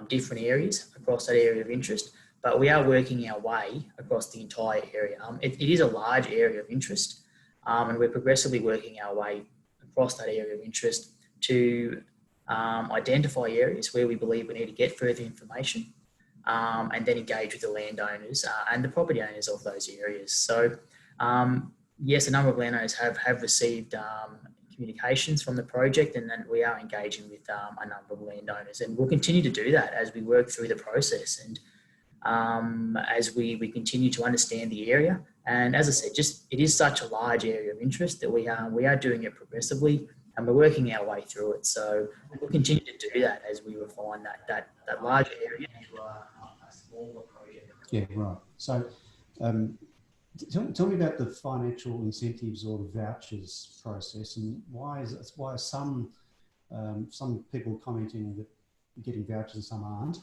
different areas across that area of interest, but we are working our way across the entire area. It is a large area of interest, and we're progressively working our way across that area of interest to identify areas where we believe we need to get further information, and then engage with the landowners and the property owners of those areas. So yes, a number of landowners have received communications from the project, and then we are engaging with a number of landowners, and we'll continue to do that as we work through the process and as we continue to understand the area. And as I said, it is such a large area of interest that we are doing it progressively, and we're working our way through it. So we'll continue to do that as we refine that large area into a smaller project. Yeah, right. So Tell me about the financial incentives or the vouchers process, and why are some people commenting that you're getting vouchers and some aren't.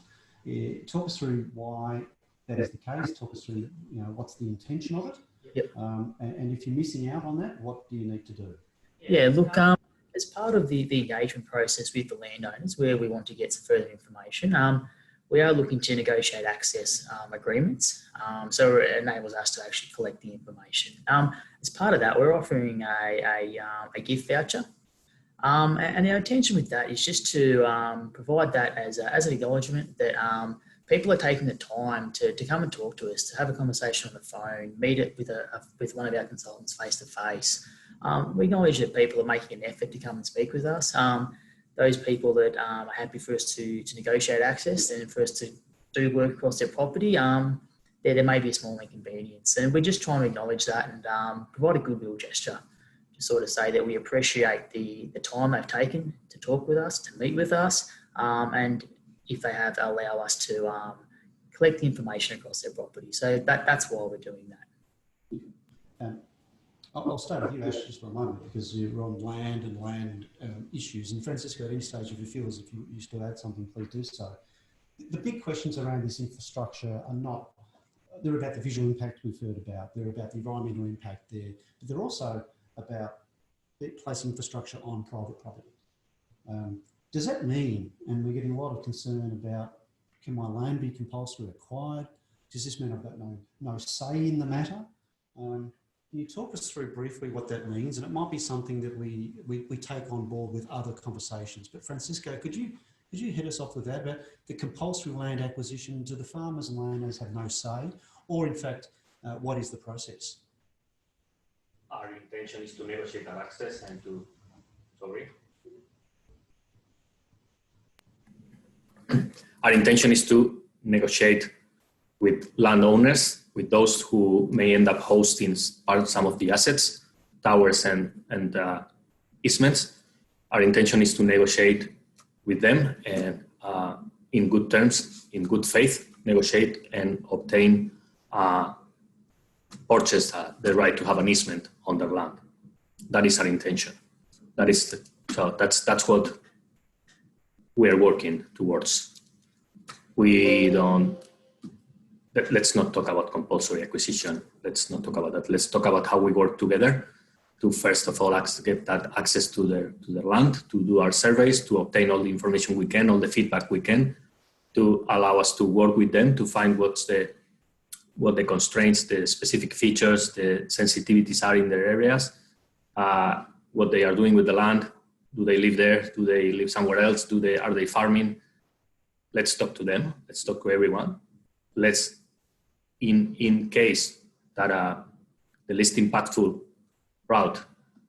Talk us through why that is the case. Talk us through, what's the intention of it. Yep. And if you're missing out on that, what do you need to do? Yeah, look, as part of the engagement process with the landowners, where we want to get some further information, we are looking to negotiate access agreements. So it enables us to actually collect the information. As part of that, we're offering a gift voucher. And our intention with that is just to provide that as an acknowledgement that people are taking the time to come and talk to us, to have a conversation on the phone, meet it with one of our consultants face to face. We acknowledge that people are making an effort to come and speak with us. Those people that are happy for us to negotiate access and for us to do work across their property, there may be a small inconvenience. And we're just trying to acknowledge that and provide a goodwill gesture to sort of say that we appreciate the time they've taken to talk with us, to meet with us, and if they have, allow us to collect the information across their property. So that's why we're doing that. I'll start with you, Ash, just for a moment, because you're on land and land issues. And Francisco, at any stage, if you feel as if you used to add something, please do so. The big questions around this infrastructure are not, they're about the visual impact we've heard about, they're about the environmental impact there, but they're also about placing infrastructure on private property. Does that mean, and we're getting a lot of concern about, can my land be compulsory acquired? Does this mean I've got no say in the matter? Can you talk us through briefly what that means? And it might be something that we take on board with other conversations. But Francisco, could you hit us off with that about the compulsory land acquisition? Do the farmers and landowners have no say? Or in fact, what is the process? Our intention is to negotiate our access and to, Our intention is to negotiate with landowners, with those who may end up hosting some of the assets, towers and easements. Our intention is to negotiate with them and in good terms, in good faith, negotiate and obtain, purchase the right to have an easement on their land. That is our intention. That's what we're working towards. Let's not talk about compulsory acquisition. Let's not talk about that. Let's talk about how we work together to, first of all, get that access to their land, to do our surveys, to obtain all the information we can, all the feedback we can, to allow us to work with them to find what the constraints, the specific features, the sensitivities are in their areas, what they are doing with the land. Do they live there? Do they live somewhere else? Are they farming? Let's talk to them. Let's talk to everyone. Let's, in case that the least impactful route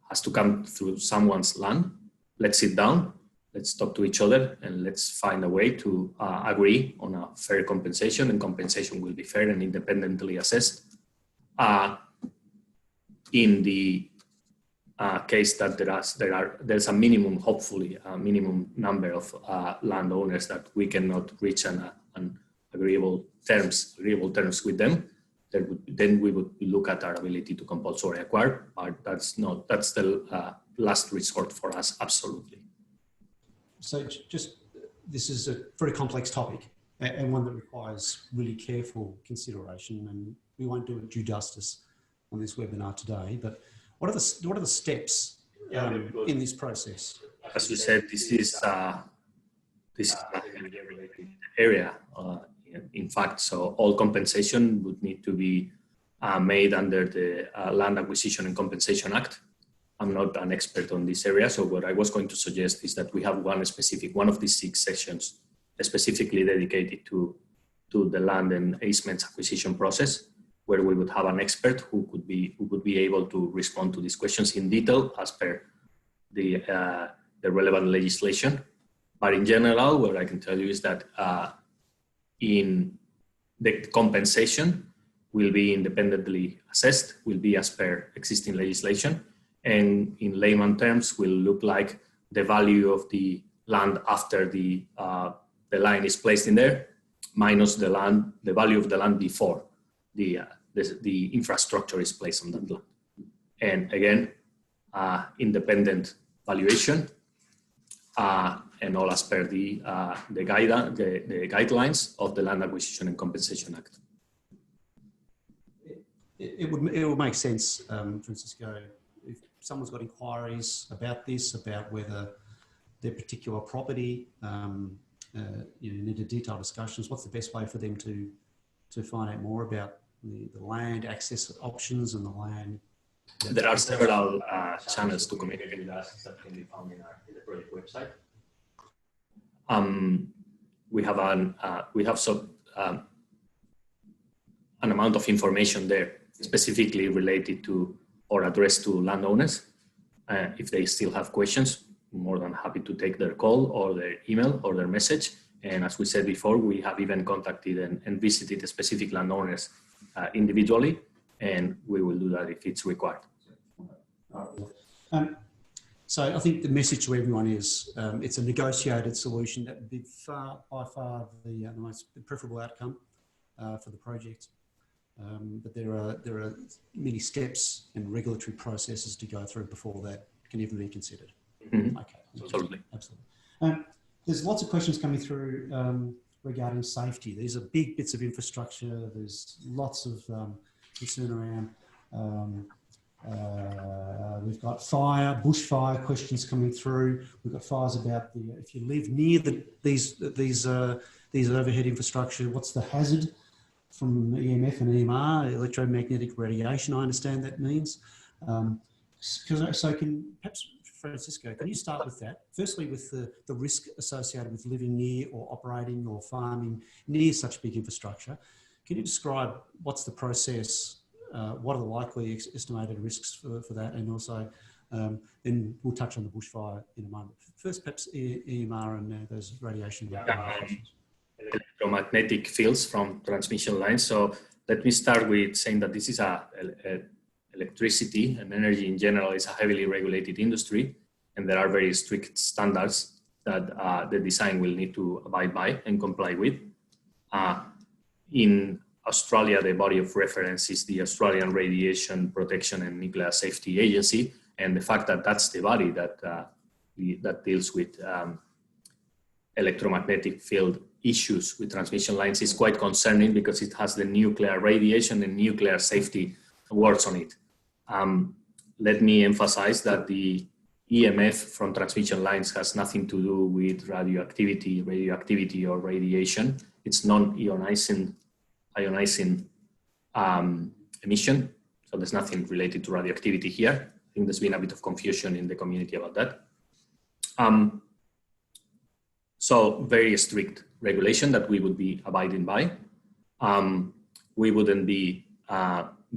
has to come through someone's land, let's sit down, let's talk to each other, and let's find a way to agree on a fair compensation, and compensation will be fair and independently assessed. In the case that there's a minimum, hopefully a minimum number of landowners that we cannot reach an agreeable terms with them, then we would look at our ability to compulsory acquire, but that's the last resort for us, absolutely. So this is a very complex topic and one that requires really careful consideration, and we won't do it due justice on this webinar today, but what are the steps in this process? As you said, this is a regulated area. In fact, so all compensation would need to be made under the Land Acquisition and Compensation Act. I'm not an expert on this area, so what I was going to suggest is that we have one of these 6 sections specifically dedicated to the land and easements acquisition process, where we would have an expert who would be able to respond to these questions in detail as per the relevant legislation. But in general, what I can tell you is that in the compensation will be independently assessed, will be as per existing legislation, and in layman terms will look like the value of the land after the line is placed in there, minus the value of the land before the the infrastructure is placed on that land. And again, independent valuation, and all as per the guidelines of the Land Acquisition and Compensation Act. It would make sense, Francisco, if someone's got inquiries about this, about whether their particular property, needed detailed discussions. What's the best way for them to find out more about the land access options and the land? There are several channels to communicate with us that can be found in the project website. We have an amount of information there specifically related to or addressed to landowners. If they still have questions, more than happy to take their call or their email or their message. And as we said before, we have even contacted and visited specific landowners individually, and we will do that if it's required. So I think the message to everyone is it's a negotiated solution that would be by far the most preferable outcome for the project. But there are many steps and regulatory processes to go through before that can even be considered. Mm-hmm. Okay, absolutely. There's lots of questions coming through regarding safety. These are big bits of infrastructure. There's lots of concern around. We've got bushfire questions coming through. We've got fires about if you live near these overhead infrastructure, what's the hazard from EMF and EMR, electromagnetic radiation? I understand that means. So perhaps Francisco, can you start with that? Firstly, with the risk associated with living near or operating or farming near such big infrastructure. Can you describe what's the process? What are the likely estimated risks for that? And also, then we'll touch on the bushfire in a moment. First, perhaps EMR and those radiation. Electromagnetic fields from transmission lines. So let me start with saying that this is electricity and energy in general is a heavily regulated industry, and there are very strict standards that the design will need to abide by and comply with. In Australia, the body of reference is the Australian Radiation Protection and Nuclear Safety Agency, and the fact that that's the body that deals with electromagnetic field issues with transmission lines is quite concerning because it has the nuclear radiation and nuclear safety words on it. Let me emphasize that the EMF from transmission lines has nothing to do with radioactivity or radiation. It's non-ionizing emission. So there's nothing related to radioactivity here. I think there's been a bit of confusion in the community about that. So very strict regulation that we would be abiding by. We wouldn't be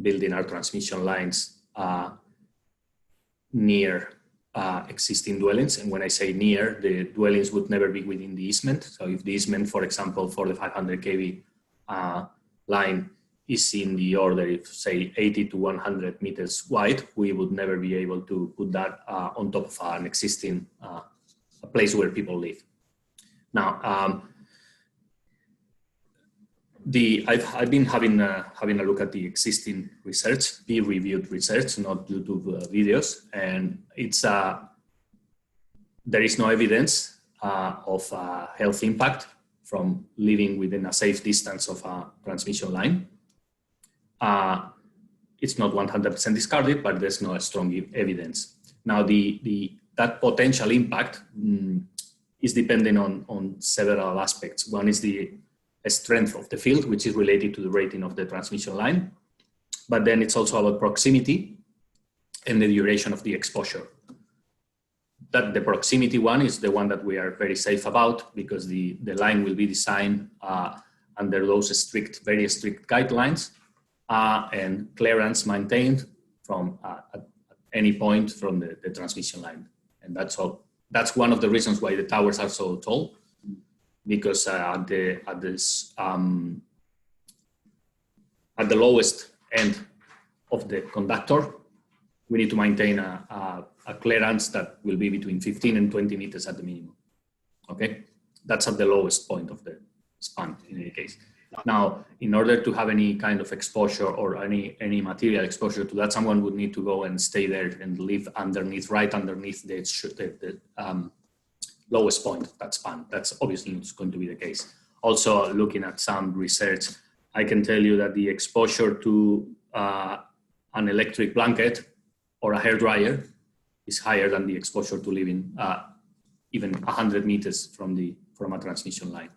building our transmission lines near existing dwellings. And when I say near, the dwellings would never be within the easement. So if the easement, for example, for the 500 kV line is in the order of, say, 80 to 100 meters wide, we would never be able to put that on top of an existing a place where people live. Now, I've been having a look at the existing research, peer-reviewed research, not YouTube videos, and there is no evidence of health impact from living within a safe distance of a transmission line. It's not 100% discarded, but there's no strong evidence. Now, that potential impact is depending on several aspects. One is the strength of the field, which is related to the rating of the transmission line. But then it's also about proximity and the duration of the exposure. That the proximity one is the one that we are very safe about because the line will be designed under those very strict guidelines and clearance maintained from at any point from the transmission line. And that's all. That's one of the reasons why the towers are so tall, because at the lowest end of the conductor, we need to maintain a clearance that will be between 15 and 20 meters at the minimum. Okay, that's at the lowest point of the span in any case. Now, in order to have any kind of exposure or any material exposure to that, someone would need to go and stay there and live underneath, right underneath the lowest point of that span. That's obviously not going to be the case. Also, looking at some research, I can tell you that the exposure to an electric blanket or a hairdryer is higher than the exposure to living even 100 meters from a transmission line.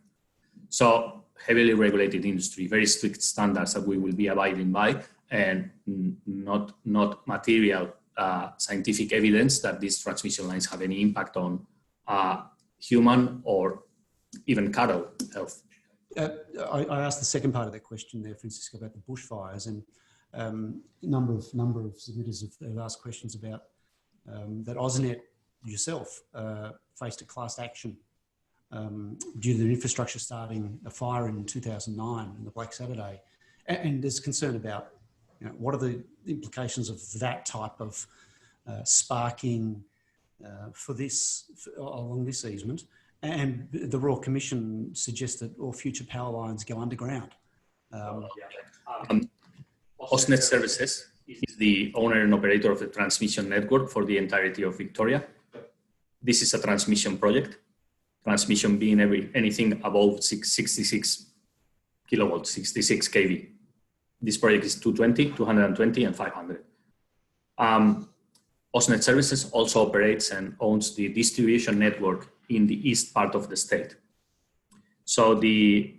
So heavily regulated industry, very strict standards that we will be abiding by, and not material scientific evidence that these transmission lines have any impact on human or even cattle health. I asked the second part of that question there, Francisco, about the bushfires, and a number of submitters have asked questions about that AusNet yourself faced a class action due to the infrastructure starting a fire in 2009 in the Black Saturday, and there's concern about what are the implications of that type of sparking along this easement. And the Royal Commission suggests that all future power lines go underground. AusNet Services is the owner and operator of the transmission network for the entirety of Victoria. This is a transmission project. Transmission being anything above 66 kilovolts, 66 kV. This project is 220, 220, and 500. AusNet Services also operates and owns the distribution network in the east part of the state. So the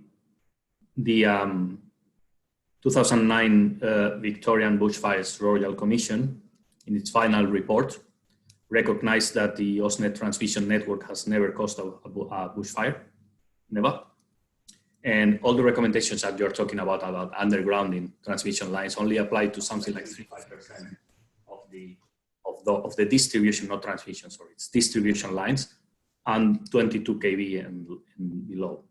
2009 Victorian Bushfires Royal Commission, in its final report, recognized that the AusNet transmission network has never caused a bushfire, never. And all the recommendations that you're talking about undergrounding transmission lines only apply to something like 35% of the distribution, not transmission, sorry, it's distribution lines, and 22 kV and below.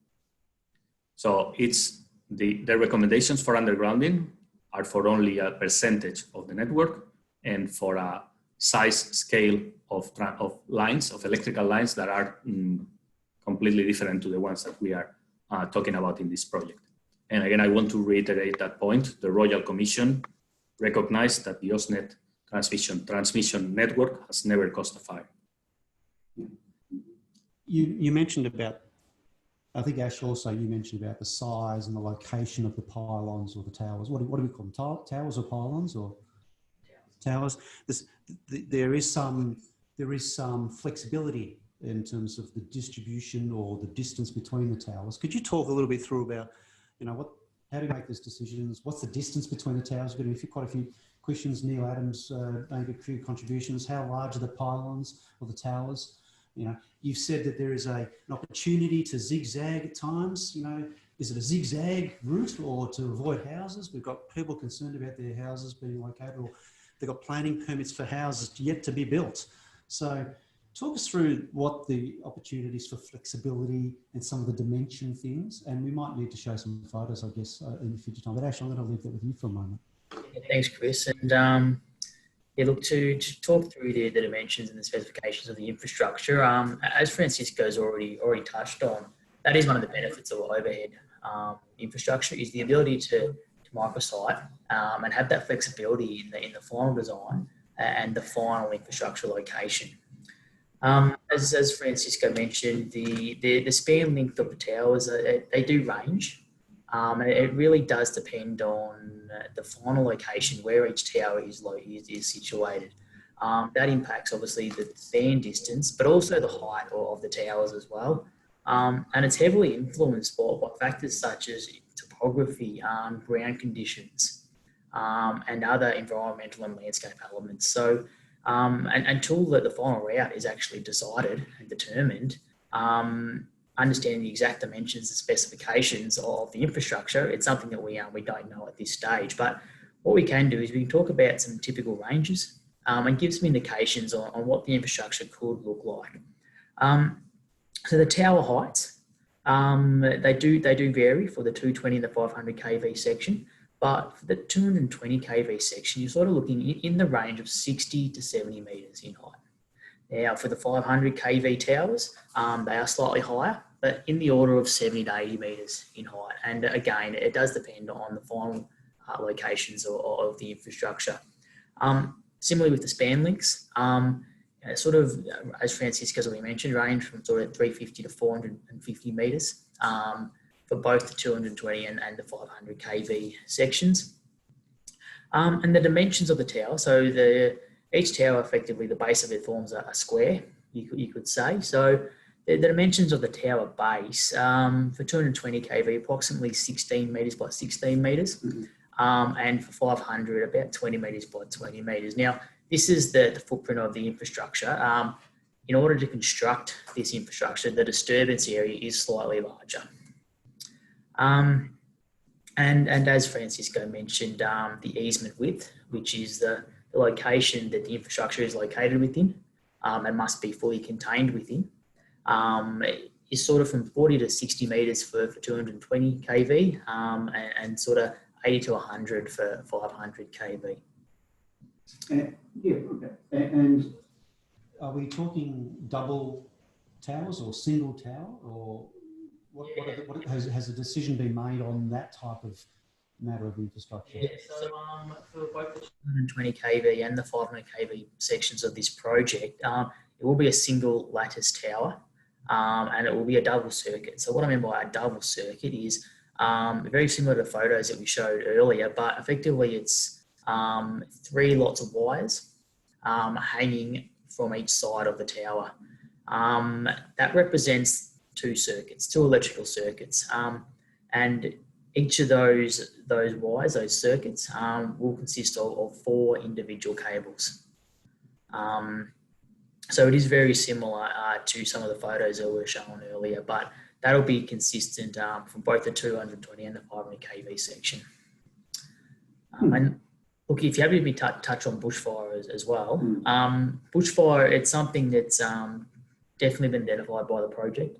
So it's the recommendations for undergrounding are for only a percentage of the network and for a size scale of lines, of electrical lines that are completely different to the ones that we are talking about in this project. And again, I want to reiterate that point. The Royal Commission recognized that the AusNet transmission network has never caused a fire. You mentioned about, I think Ash also, you mentioned about the size and the location of the pylons or the towers. What do we call them? Towers or pylons or towers? There is some flexibility in terms of the distribution or the distance between the towers. Could you talk a little bit through about, how do you make these decisions? What's the distance between the towers? Going to be quite a few questions. Neil Adams made a few contributions. How large are the pylons or the towers? You've said that there is an opportunity to zigzag at times. Is it a zigzag route or to avoid houses? We've got people concerned about their houses being located, or they've got planning permits for houses yet to be built. So talk us through what the opportunities for flexibility and some of the dimension things, and we might need to show some photos, I guess, in the future time. But actually, I'm going to leave that with you for a moment. Yeah, thanks, Chris. And look, to talk through the dimensions and the specifications of the infrastructure, as Francisco's already touched on, that is one of the benefits of overhead infrastructure, is the ability to microsite and have that flexibility in the final design and the final infrastructure location. As Francisco mentioned, the span length of the towers, they do range. It really does depend on the final location where each tower is situated. That impacts obviously the span distance, but also the height of the towers as well. And it's heavily influenced by factors such as topography, ground conditions, and other environmental and landscape elements. So until the final route is actually decided and determined, understanding the exact dimensions and specifications of the infrastructure, it's something that we don't know at this stage. But what we can do is we can talk about some typical ranges and give some indications on what the infrastructure could look like. So the tower heights, they do vary for the 220 and the 500 kV section, but for the 220 kV section, you're sort of looking in the range of 60 to 70 metres in height. Now, for the 500 kV towers, they are slightly higher, but in the order of 70 to 80 metres in height. And again, it does depend on the final locations of the infrastructure. Similarly with the span links, sort of, as Francisco's already mentioned, range from sort of 350 to 450 metres for both the 220 and the 500 kV sections. And the dimensions of the tower, so each tower, effectively, the base of it forms a square, you could say. So the dimensions of the tower base for 220 kV, approximately 16 metres by 16 metres, and for 500, about 20 metres by 20 metres. Now, this is the footprint of the infrastructure. In order to construct this infrastructure, the disturbance area is slightly larger. And as Francisco mentioned, the easement width, which is the location that the infrastructure is located within and must be fully contained within, is sort of from 40 to 60 metres for 220 kV and sort of 80 to 100 for 500 kV. Yeah, okay. And are we talking double towers or single tower, or what has a decision been made on that type of matter of infrastructure? Yeah, so for both the 220 kV and the 500 kV sections of this project, it will be a single lattice tower and it will be a double circuit. So what I mean by a double circuit is very similar to photos that we showed earlier, but effectively it's 3 lots of wires hanging from each side of the tower. That represents 2 circuits, 2 electrical circuits, and each of those wires, those circuits, will consist of 4 individual cables. So it is very similar to some of the photos that were shown earlier, but that'll be consistent from both the 220 and the 500 kV section. And look, if you have me touch on bushfire as well, bushfire, it's something that's definitely been identified by the project.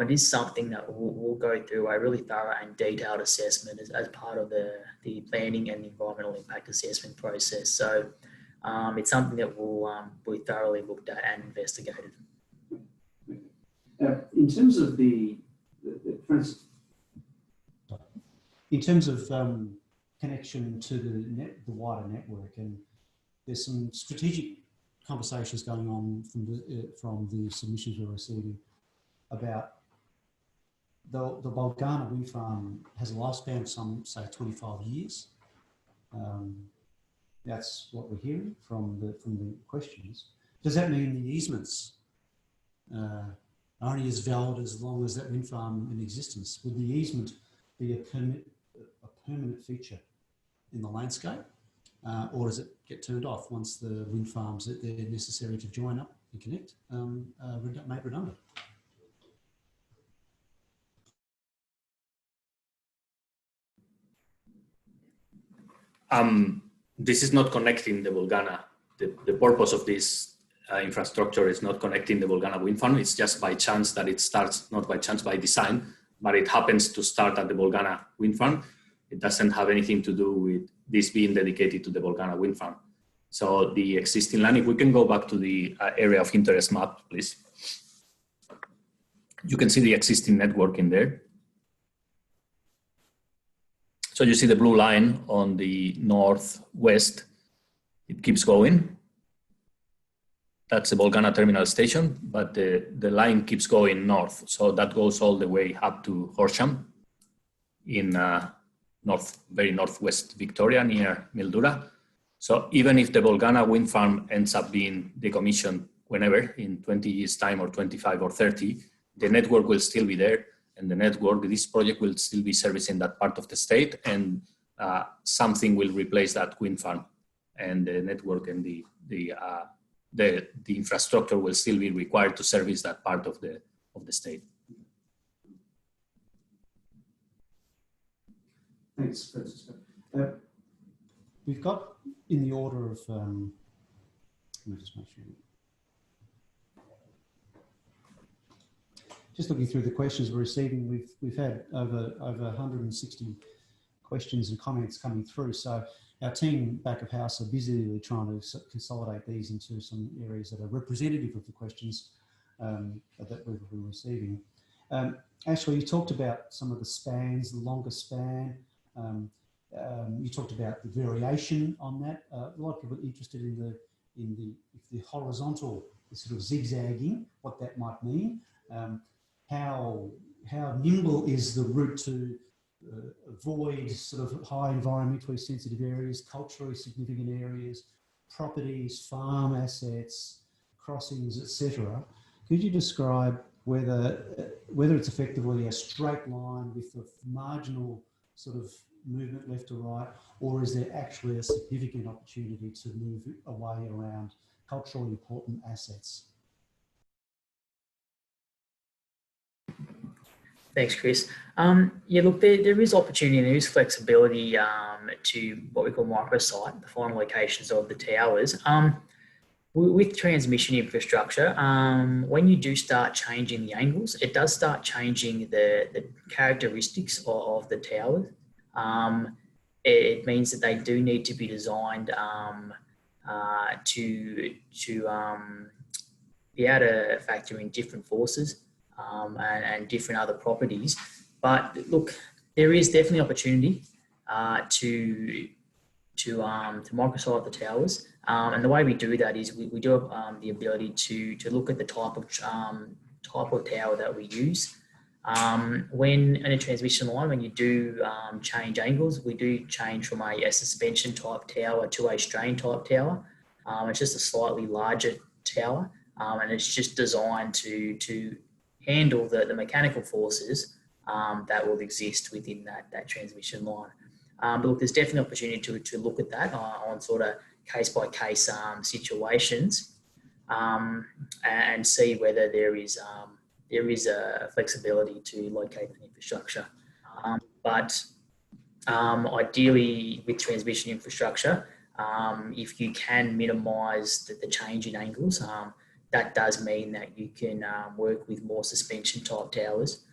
It is something that we'll go through a really thorough and detailed assessment as part of the planning and the environmental impact assessment process. So it's something that will be thoroughly looked at and investigated. In terms of in terms of connection to the wider network, and there's some strategic conversations going on from the submissions we're receiving about the Bulgana wind farm has a lifespan of some, say, 25 years. That's what we're hearing from the questions. Does that mean the easements are only as valid as long as that wind farm in existence? Would the easement be a permanent feature in the landscape, or does it get turned off once the wind farms that they're necessary to join up and connect made redundant? This is not connecting the Bulgana. The purpose of this infrastructure is not connecting the Bulgana wind farm. It's just by chance that it starts, not by chance, by design, but it happens to start at the Bulgana wind farm. It doesn't have anything to do with this being dedicated to the Bulgana wind farm. So the existing land, if we can go back to the area of interest map, please. You can see the existing network in there. So you see the blue line on the northwest. It keeps going. That's the Bulgana terminal station, but the line keeps going north. So that goes all the way up to Horsham in very northwest Victoria near Mildura. So even if the Bulgana wind farm ends up being decommissioned whenever, in 20 years time or 25 or 30, the network will still be there. And the network, this project will still be servicing that part of the state, and something will replace that wind farm, and the network and the infrastructure will still be required to service that part of the state. Thanks, Francisco. We've got in the order of, let me just make sure. Just looking through the questions we're receiving, we've had over 160 questions and comments coming through. So our team back of house are busily trying to consolidate these into some areas that are representative of the questions that we've been receiving. Ashley, you talked about some of the spans, the longer span. You talked about the variation on that. A lot of people are interested in the horizontal, the sort of zigzagging, what that might mean. How nimble is the route to avoid sort of high environmentally sensitive areas, culturally significant areas, properties, farm assets, crossings, etc. Could you describe whether it's effectively a straight line with a marginal sort of movement left to right, or is there actually a significant opportunity to move away around culturally important assets? Thanks, Chris. Yeah, look, there is opportunity and there is flexibility to what we call microsite, the final locations of the towers. With transmission infrastructure, when you do start changing the angles, it does start changing the characteristics of the towers. It means that they do need to be designed to be able to factor in different forces and different other properties. But look, there is definitely opportunity to microsite the towers. And the way we do that is we do have the ability to look at the type of tower that we use. When in a transmission line, when you do change angles, we do change from a suspension type tower to a strain type tower. It's just a slightly larger tower, and it's just designed to handle the mechanical forces that will exist within that transmission line. But look, there's definitely opportunity to look at that on sort of case-by-case situations and see whether there is a flexibility to locate the infrastructure. But ideally, with transmission infrastructure, if you can minimise the change in angles, that does mean that you can work with more suspension type towers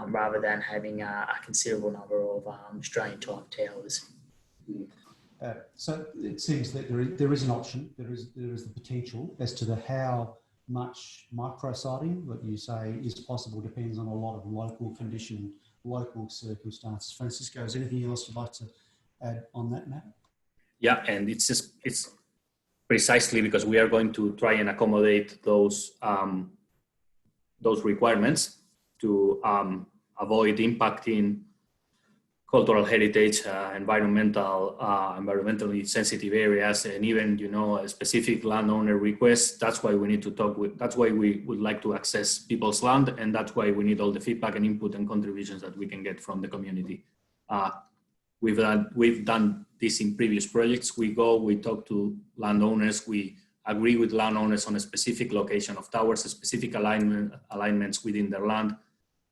rather than having a considerable number of strain type towers. So it seems that there is an option, there is the potential as to how much micrositing that you say is possible depends on a lot of local condition, local circumstances. Francisco, is there anything else you'd like to add on that matter? Yeah, and it's precisely because we are going to try and accommodate those requirements to avoid impacting cultural heritage, environmentally sensitive areas, and even a specific landowner request. That's why we need to talk with. That's why we would like to access people's land, and that's why we need all the feedback and input and contributions that we can get from the community. We've done this in previous projects. We talk to landowners. We agree with landowners on a specific location of towers, specific alignments within their land.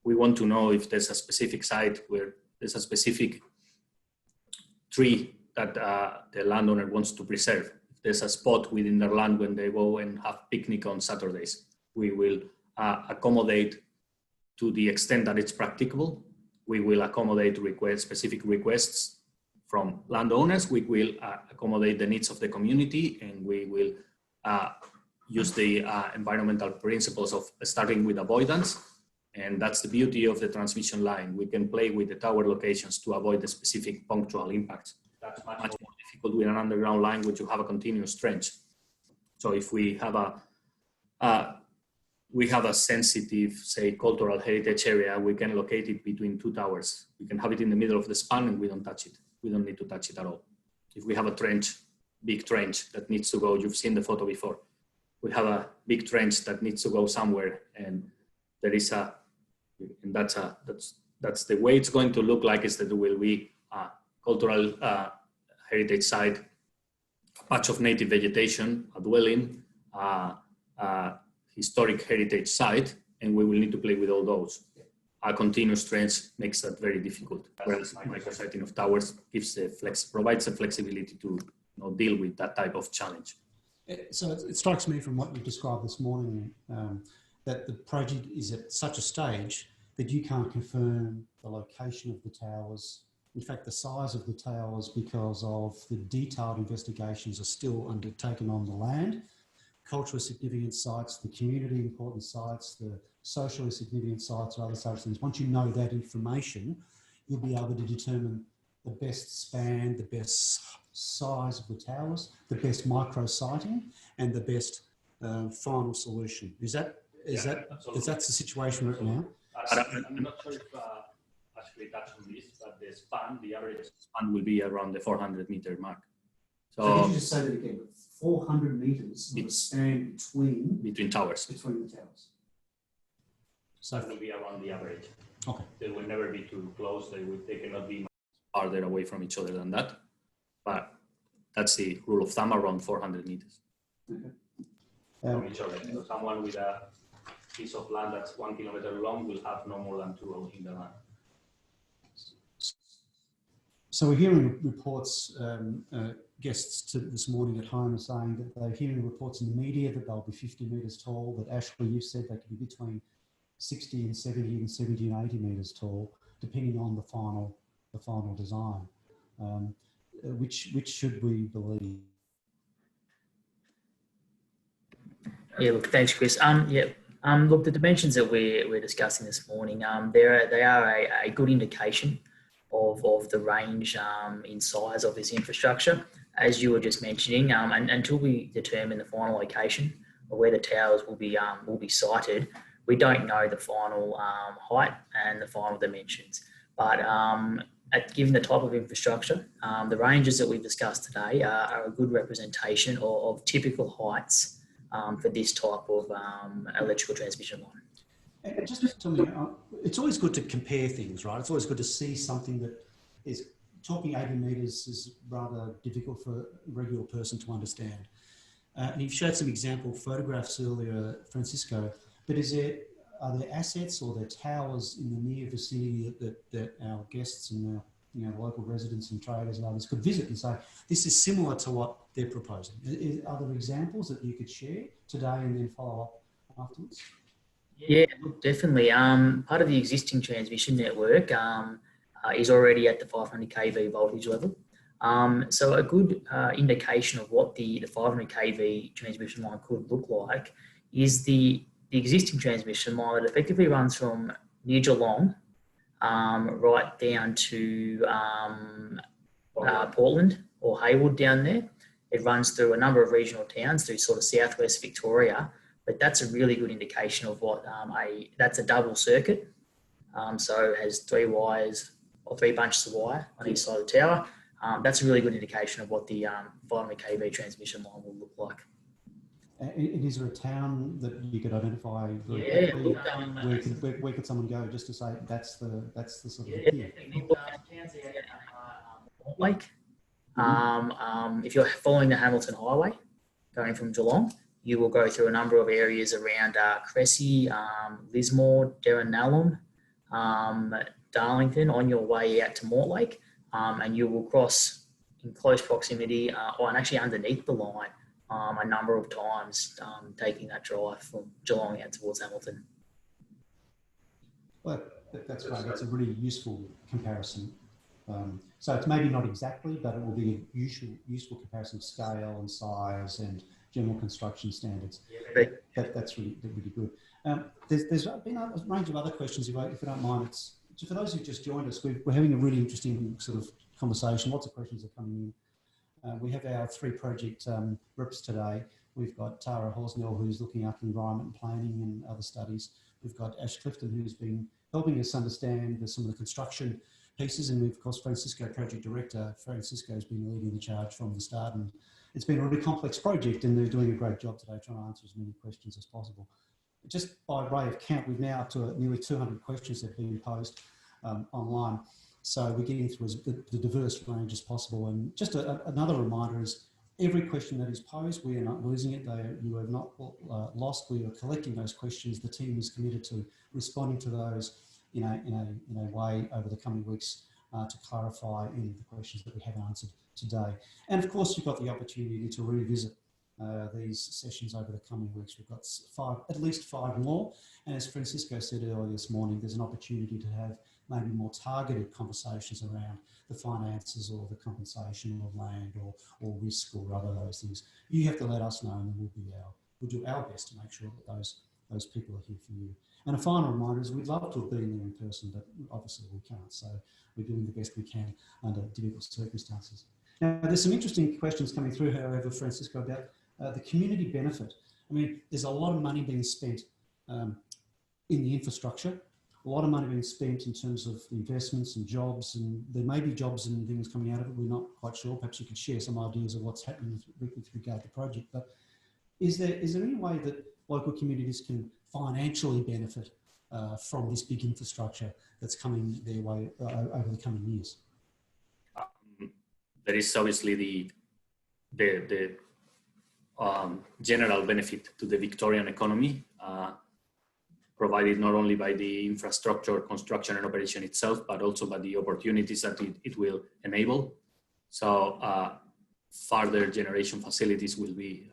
We want to know if there's a specific site where there's a specific tree that the landowner wants to preserve. If there's a spot within their land when they go and have picnic on Saturdays, we will accommodate to the extent that it's practicable. We will accommodate specific requests from landowners. We will accommodate the needs of the community, and we will use the environmental principles of starting with avoidance. And that's the beauty of the transmission line. We can play with the tower locations to avoid the specific punctual impacts. That's much more difficult with an underground line, which you have a continuous trench. So if we have a sensitive, say, cultural heritage area, we can locate it between two towers. We can have it in the middle of the span and we don't touch it. We don't need to touch it at all. If we have a trench, big trench that needs to go, you've seen the photo before. We have a big trench that needs to go somewhere, and there is that's the way it's going to look like, is that there will be a cultural heritage site, a patch of native vegetation, a dwelling, historic heritage site, and we will need to play with all those. A continuous trench makes that very difficult, whereas micrositing of towers provides the flexibility to deal with that type of challenge. So it strikes me from what you described this morning that the project is at such a stage that you can't confirm the location of the towers, in fact the size of the towers, because of the detailed investigations are still undertaken on the land. culturally significant sites, the community important sites, the socially significant sites, or other such things. Once you know that information, you'll be able to determine the best span, the best size of the towers, the best micro siting, and the best final solution. Is that the situation right now? I'm not sure if actually touched on this, but the average span will be around the 400-meter mark. So could you just say that again? 400 metres of a span between towers. Between the towers. So it will be around the average. Okay. They will never be too close. They cannot be much farther away from each other than that. But that's the rule of thumb, around 400 meters from each other. So someone with a piece of land that's 1 kilometer long will have no more than 2 in the land. So we're hearing reports, guests this morning at home are saying that they're hearing reports in the media that they'll be 50 metres tall, but Ashley, you said they could be between 60 and 70 and 70 and 80 metres tall, depending on the final design. Which should we believe? Yeah, look, thanks, Chris. Look, the dimensions that we're discussing this morning, they are a good indication of the range in size of this infrastructure, as you were just mentioning. And until we determine the final location of where the towers will be sited, we don't know the final height and the final dimensions. But given the type of infrastructure, the ranges that we've discussed today are a good representation of typical heights for this type of electrical transmission line. And just tell me, it's always good to compare things, right? It's always good to see something that is, talking 80 metres is rather difficult for a regular person to understand. And you've showed some example photographs earlier, Francisco, but are there assets or there towers in the near vicinity that our guests and our local residents and traders and others could visit and say, this is similar to what they're proposing? Are there examples that you could share today and then follow up afterwards? Yeah, look, definitely. Part of the existing transmission network is already at the 500 kV voltage level. So a good indication of what the 500 kV transmission line could look like is the existing transmission line that effectively runs from near Geelong right down to Portland or Haywood down there. It runs through a number of regional towns through sort of southwest Victoria, but that's a really good indication of what that's a double circuit. So it has 3 wires or 3 bunches of wire on each side of the tower. That's a really good indication of what the 500 kV transmission line will look like. And is there a town that you could identify very quickly? Where could someone go just to say that's the sort of towns Lake. If you're following the Hamilton Highway going from Geelong, you will go through a number of areas around Cressy, Lismore, Derranallum, Darlington on your way out to Mortlake, and you will cross in close proximity and actually underneath the line a number of times, taking that drive from Geelong out towards Hamilton. Well, that's great. That's a really useful comparison. So it's maybe not exactly, but it will be a useful comparison of scale and size and general construction standards. That's really good. There's been a range of other questions, if you don't mind. It's for those who've just joined us, we're having a really interesting sort of conversation. Lots of questions are coming in. We have our 3 project reps today. We've got Tara Hosnell, who's looking after environment and planning and other studies. We've got Ash Clifton, who's been helping us understand some of the construction pieces, and we've, of course, Francisco, project director. Francisco's been leading the charge from the start, and it's been a really complex project, and they're doing a great job today trying to answer as many questions as possible. Just by way of count, we've now up to nearly 200 questions that have been posed online. So we're getting through the diverse range as possible. And just another reminder is every question that is posed, we are not losing it. You have not lost. We are collecting those questions. The team is committed to responding to those in a way over the coming weeks to clarify any of the questions that we haven't answered today. And of course, you've got the opportunity to revisit these sessions over the coming weeks. We've got at least five more. And as Francisco said earlier this morning, there's an opportunity to have maybe more targeted conversations around the finances or the compensation of land or risk or other those things. You have to let us know, and then we'll be we'll do our best to make sure that those people are here for you. And a final reminder is we'd love to have been there in person, but obviously we can't. So we're doing the best we can under difficult circumstances. Now, there's some interesting questions coming through, however, Francisco, about the community benefit. I mean, there's a lot of money being spent in the infrastructure, a lot of money being spent in terms of investments and jobs, and there may be jobs and things coming out of it. We're not quite sure. Perhaps you could share some ideas of what's happening with regard to the project. But is there any way that local communities can financially benefit from this big infrastructure that's coming their way over the coming years? There is obviously the general benefit to the Victorian economy, provided not only by the infrastructure, construction and operation itself, but also by the opportunities that it will enable. So further generation facilities will be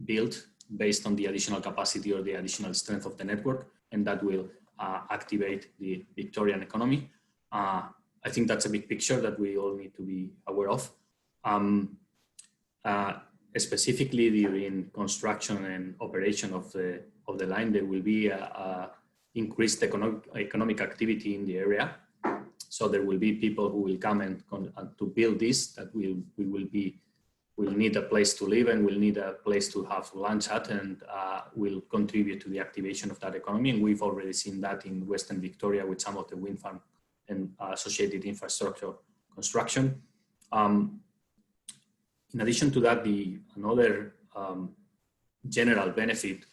built based on the additional capacity or the additional strength of the network, and that will activate the Victorian economy. I think that's a big picture that we all need to be aware of. Specifically during construction and operation of the line, there will be increased economic activity in the area. So there will be people who will come and to build this, that will need a place to live and will need a place to have lunch at, and will contribute to the activation of that economy. And we've already seen that in Western Victoria with some of the wind farm and associated infrastructure construction. In addition to that, another general benefit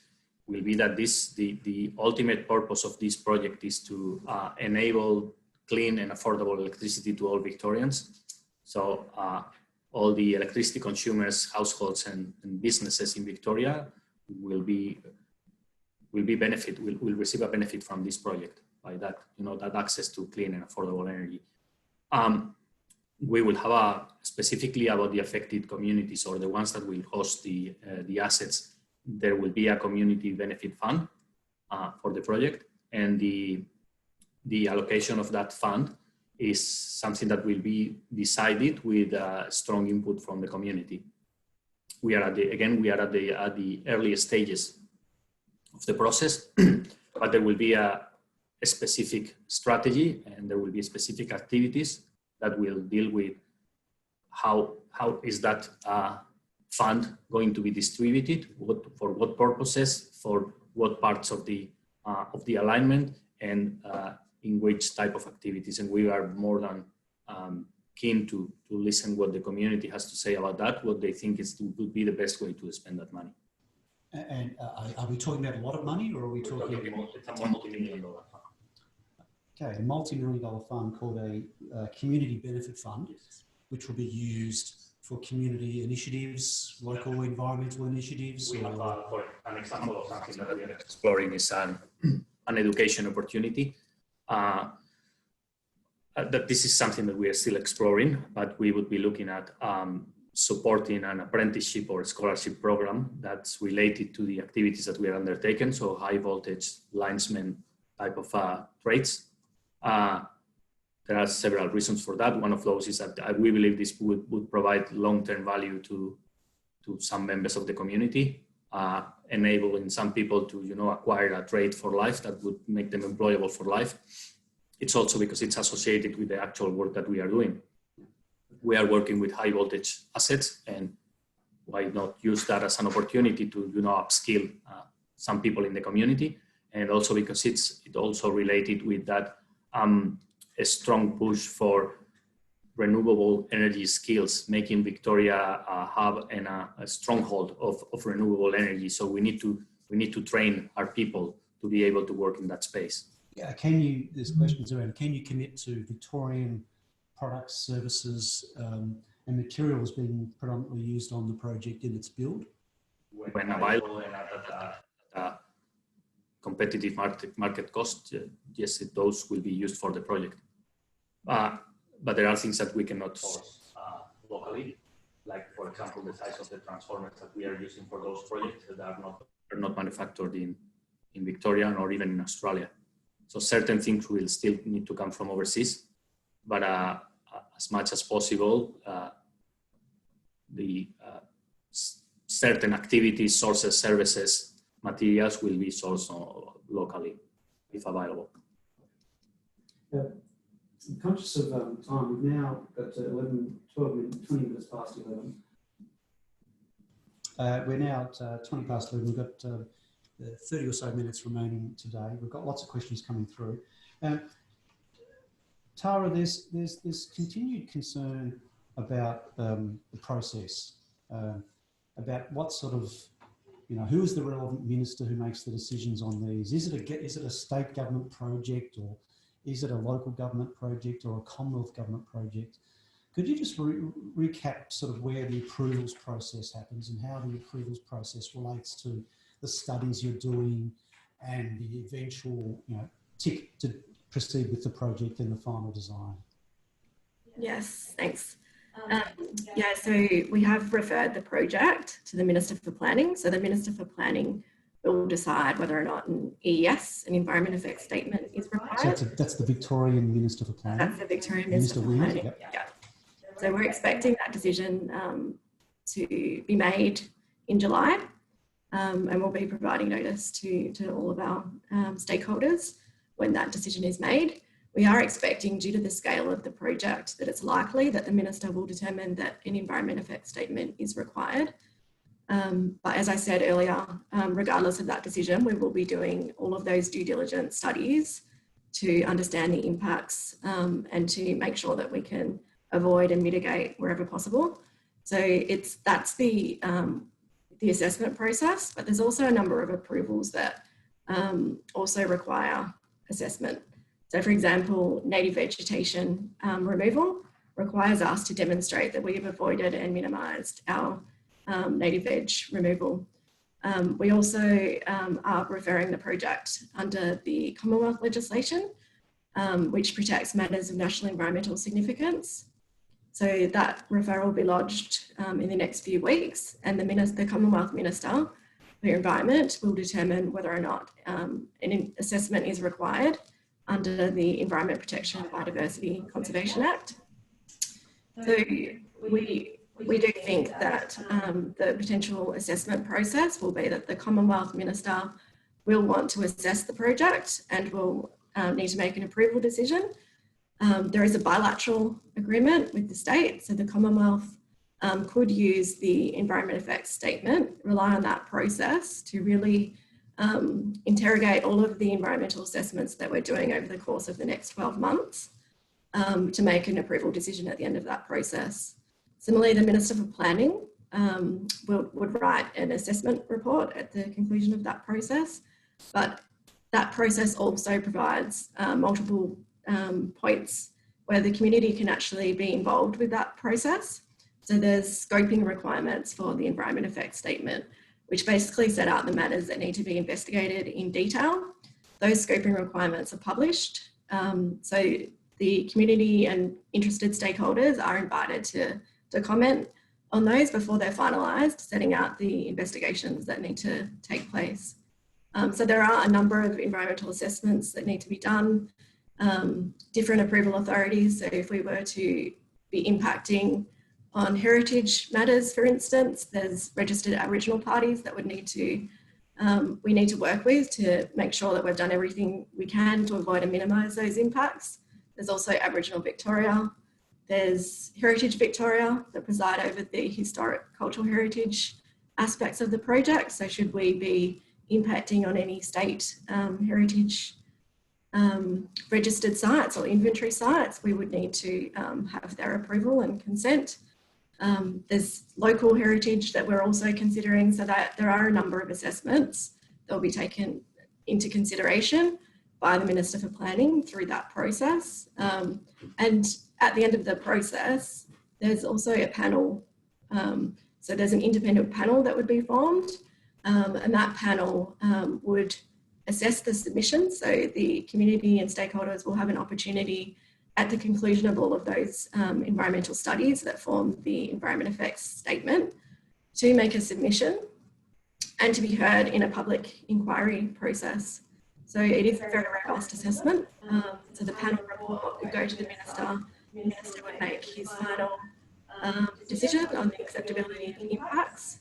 will be that the ultimate purpose of this project is to enable clean and affordable electricity to all Victorians. So all the electricity consumers, households and businesses in Victoria will receive a benefit from this project by that, that access to clean and affordable energy. We will have specifically about the affected communities or the ones that will host the assets. There will be a community benefit fund for the project, and the allocation of that fund is something that will be decided with strong input from the community. We are at the earliest stages of the process, but there will be a specific strategy and there will be specific activities that will deal with how is that fund going to be distributed, for what purposes, for what parts of the alignment, and in which type of activities. And we are more than keen to listen what the community has to say about that, what they think would be the best way to spend that money. And are we talking about a lot of money, or are we talking about a multi-million-dollar fund? Okay, a multi-million-dollar fund called a community benefit fund, which will be used for community initiatives, local environmental initiatives. For an example of something that we are exploring is an education opportunity. That this is something that we are still exploring, but we would be looking at supporting an apprenticeship or scholarship program that's related to the activities that we are undertaking. So high voltage linesman type of trades. There are several reasons for that. One of those is that we believe this would provide long-term value to some members of the community, enabling some people to acquire a trade for life that would make them employable for life. It's also because it's associated with the actual work that we are doing. We are working with high voltage assets, and why not use that as an opportunity to upskill some people in the community, and also because it's also related with that a strong push for renewable energy skills, making Victoria a hub and a stronghold of renewable energy. So we need to train our people to be able to work in that space. Yeah, there's questions around, can you commit to Victorian products, services and materials being predominantly used on the project in its build? When available and at competitive market cost, yes, those will be used for the project. But there are things that we cannot source locally, like, for example, the size of the transformers that we are using for those projects that are not manufactured in Victoria or even in Australia. So certain things will still need to come from overseas, but as much as possible, the certain activities, sources, services, materials will be sourced locally if available. I'm conscious of time. We've now got 11, 12 minutes, 20 minutes past 11. We're now at 20 past 11. We've got 30 or so minutes remaining today. We've got lots of questions coming through. Tara, there's continued concern about the process, about what sort of, who is the relevant minister who makes the decisions on these? Is it a state government project, or is it a local government project, or a Commonwealth government project? Could you just recap sort of where the approvals process happens and how the approvals process relates to the studies you're doing and the eventual, tick to proceed with the project and the final design? Yes, thanks. Yeah, so we have referred the project to the Minister for Planning. So the Minister for Planning will decide whether or not an EES, an Environment Effect Statement, is required. So that's the Victorian Minister for Planning? That's the Victorian Minister for Planning. Yep. Yeah. So we're expecting that decision to be made in July, and we'll be providing notice to all of our stakeholders when that decision is made. We are expecting, due to the scale of the project, that it's likely that the Minister will determine that an Environment Effect Statement is required. But as I said earlier, regardless of that decision, we will be doing all of those due diligence studies to understand the impacts and to make sure that we can avoid and mitigate wherever possible. So that's the assessment process, but there's also a number of approvals that also require assessment. So for example, native vegetation removal requires us to demonstrate that we have avoided and minimised our native veg removal. We also are referring the project under the Commonwealth legislation, which protects matters of national environmental significance. So that referral will be lodged in the next few weeks, and the Commonwealth Minister for Environment will determine whether or not an assessment is required under the Environment Protection and Biodiversity Conservation Act. So we do think that the potential assessment process will be that the Commonwealth Minister will want to assess the project and will need to make an approval decision. There is a bilateral agreement with the state, so the Commonwealth could use the Environment Effects Statement, rely on that process to really interrogate all of the environmental assessments that we're doing over the course of the next 12 months to make an approval decision at the end of that process. Similarly, the Minister for Planning would write an assessment report at the conclusion of that process, but that process also provides multiple points where the community can actually be involved with that process. So there's scoping requirements for the Environment Effect Statement, which basically set out the matters that need to be investigated in detail. Those scoping requirements are published. So the community and interested stakeholders are invited to comment on those before they're finalised, setting out the investigations that need to take place. So there are a number of environmental assessments that need to be done, different approval authorities. So if we were to be impacting on heritage matters, for instance, there's registered Aboriginal parties that would need to, we need to work with to make sure that we've done everything we can to avoid and minimise those impacts. There's also Aboriginal Victoria. There's Heritage Victoria that preside over the historic cultural heritage aspects of the project. So should we be impacting on any state heritage registered sites or inventory sites, we would need to have their approval and consent. There's local heritage that we're also considering, so that there are a number of assessments that will be taken into consideration by the Minister for Planning through that process. And at the end of the process, there's also a panel. So there's an independent panel that would be formed, and that panel would assess the submissions. So the community and stakeholders will have an opportunity at the conclusion of all of those environmental studies that form the Environment Effects Statement to make a submission and to be heard in a public inquiry process. So it is a very robust assessment. So the panel report would go to the Minister. The Minister would make his final decision on the acceptability of the impacts.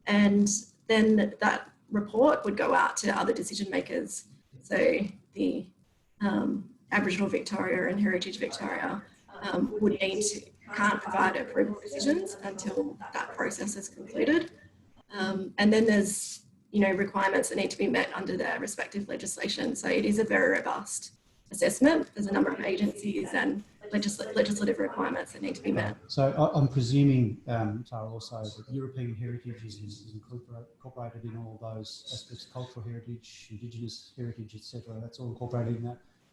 And then that report would go out to other decision makers. So the Aboriginal Victoria and Heritage Victoria can't provide approval decisions until that process is concluded. And then there's, requirements that need to be met under their respective legislation. So it is a very robust assessment. There's a number of agencies and legislative requirements that need to be met. So I'm presuming, Tara, also that European heritage is incorporated in all those aspects, cultural heritage, Indigenous heritage, etc. That's all incorporated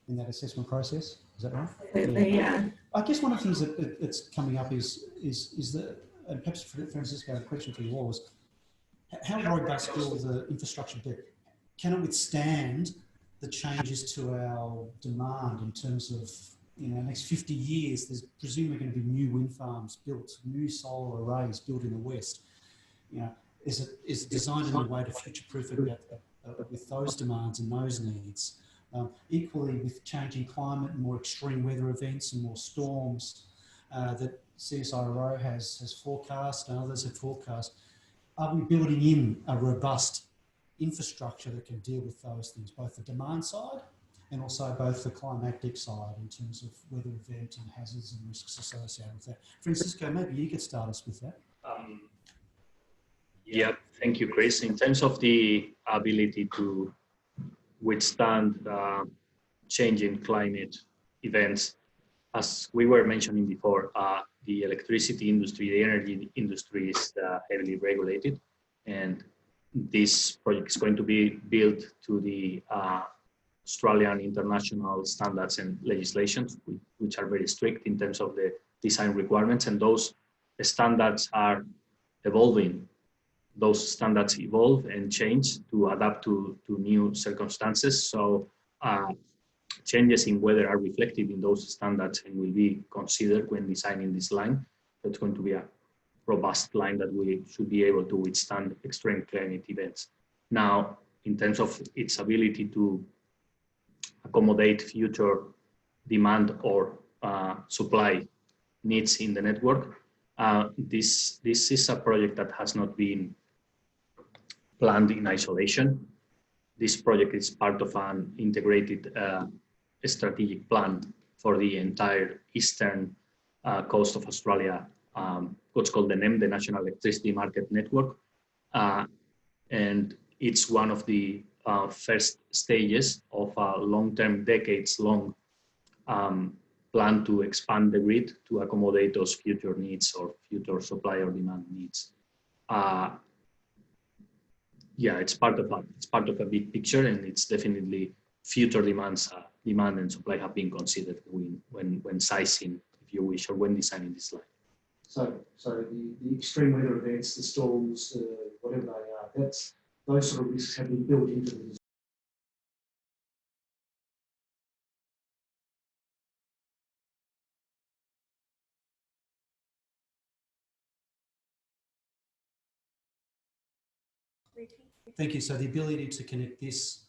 in that assessment process. Is that right? Absolutely, yeah. I guess one of the things that's coming up is that, and perhaps Francisco, a question for you all was, how robust will the infrastructure be? Can it withstand the changes to our demand in terms of, next 50 years, there's presumably going to be new wind farms built, new solar arrays built in the West. Is it designed in a way to future-proof it with those demands and those needs? Equally, with changing climate and more extreme weather events and more storms that CSIRO has forecast and others have forecast, are we building in a robust infrastructure that can deal with those things, both the demand side and also both the climatic side in terms of weather event and hazards and risks associated with that? Francisco, maybe you could start us with that. Yeah, thank you, Chris. In terms of the ability to withstand changing climate events, as we were mentioning before, the electricity industry, the energy industry is heavily regulated, and this project is going to be built to the Australian international standards and legislations, which are very strict in terms of the design requirements, and those standards are evolving. Those standards evolve and change to adapt to new circumstances. So changes in weather are reflected in those standards and will be considered when designing this line. That's going to be a robust line that we should be able to withstand extreme climate events. Now, in terms of its ability to accommodate future demand or supply needs in the network, this is a project that has not been planned in isolation. This project is part of an integrated strategic plan for the entire eastern coast of Australia, what's called the NEM, the National Electricity Market Network. And it's one of the first stages of a long-term, decades-long plan to expand the grid to accommodate those future needs or future supply or demand needs. Yeah, it's part of a big picture, and it's definitely future demands. Demand and supply have been considered when sizing, if you wish, or when designing this line. So the extreme weather events, the storms, whatever they are, those sort of risks have been built into the design. Thank you. So the ability to connect these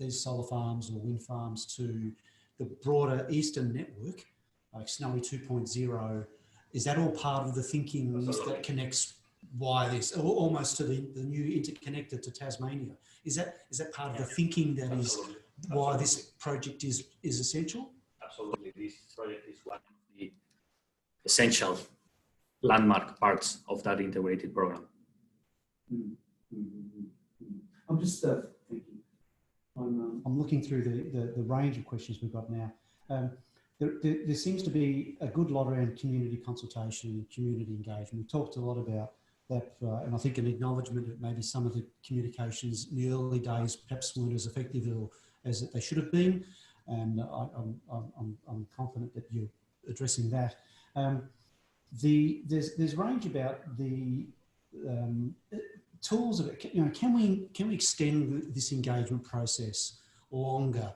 solar farms or wind farms to the broader eastern network, like Snowy 2.0, is that all part of the thinking that connects why this, almost to the new interconnector to Tasmania? Is that part of the thinking that is why this project is essential? Absolutely. This project is one of the essential landmark parts of that integrated program. I'm just thinking. I'm looking through the range of questions we've got now. There seems to be a good lot around community consultation and community engagement. We talked a lot about that, and I think an acknowledgement that maybe some of the communications in the early days perhaps weren't as effective as they should have been, and I'm confident that you're addressing that. There's range about the tools of it. Can we extend this engagement process longer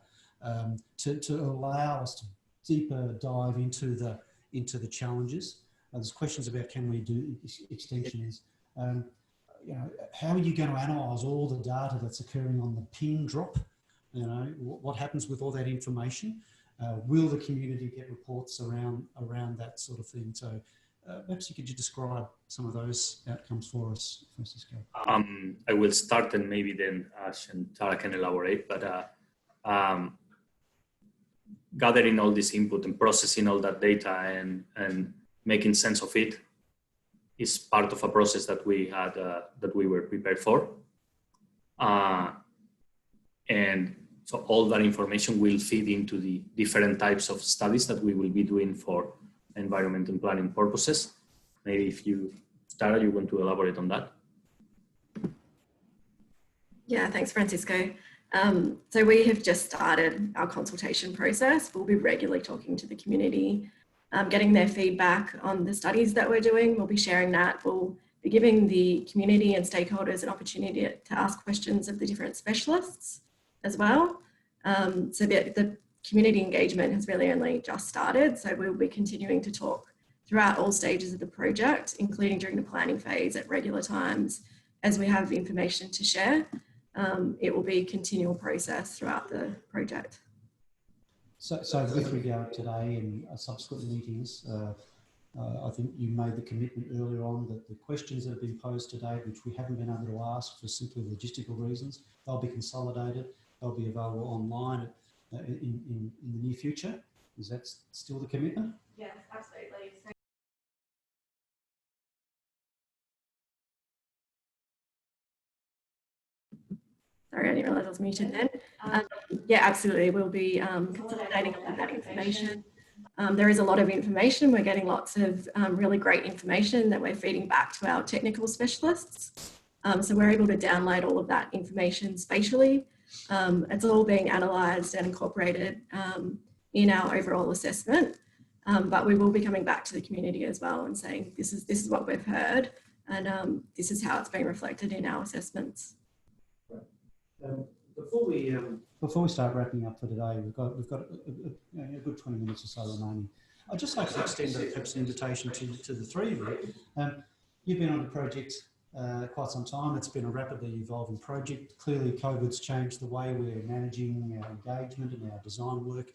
to allow us to deeper dive into the challenges? There's questions about can we do extensions. How are you going to analyse all the data that's occurring on the pin drop? What happens with all that information? Will the community get reports around that sort of thing? So Perhaps you could describe some of those outcomes for us, Francisco. I will start and maybe then Ash and Tara can elaborate, but gathering all this input and processing all that data and making sense of it is part of a process that we had, that we were prepared for. And so all that information will feed into the different types of studies that we will be doing for environmental planning purposes. Maybe if you, Tara, you want to elaborate on that? Yeah, thanks, Francisco. So we have just started our consultation process. We'll be regularly talking to the community, getting their feedback on the studies that we're doing. We'll be sharing that. We'll be giving the community and stakeholders an opportunity to ask questions of the different specialists as well. So the community engagement has really only just started. So we'll be continuing to talk throughout all stages of the project, including during the planning phase at regular times as we have information to share. It will be a continual process throughout the project. So with regard today and subsequent meetings, I think you made the commitment earlier on that the questions that have been posed today, which we haven't been able to ask for simply logistical reasons, they'll be consolidated, they'll be available online in the near future. Is that still the commitment? Yes, absolutely. Sorry, I didn't realise I was muted then. Yeah, absolutely. We'll be consolidating all of that information. There is a lot of information. We're getting lots of really great information that we're feeding back to our technical specialists. So we're able to download all of that information spatially. It's all being analysed and incorporated in our overall assessment. But we will be coming back to the community as well and saying, this is what we've heard, and this is how it's being reflected in our assessments. Before we start wrapping up for today, we've got a good 20 minutes or so remaining. I'd just like to extend perhaps an invitation to the three of you. You've been on the project quite some time. It's been a rapidly evolving project. Clearly, COVID's changed the way we're managing our engagement and our design work.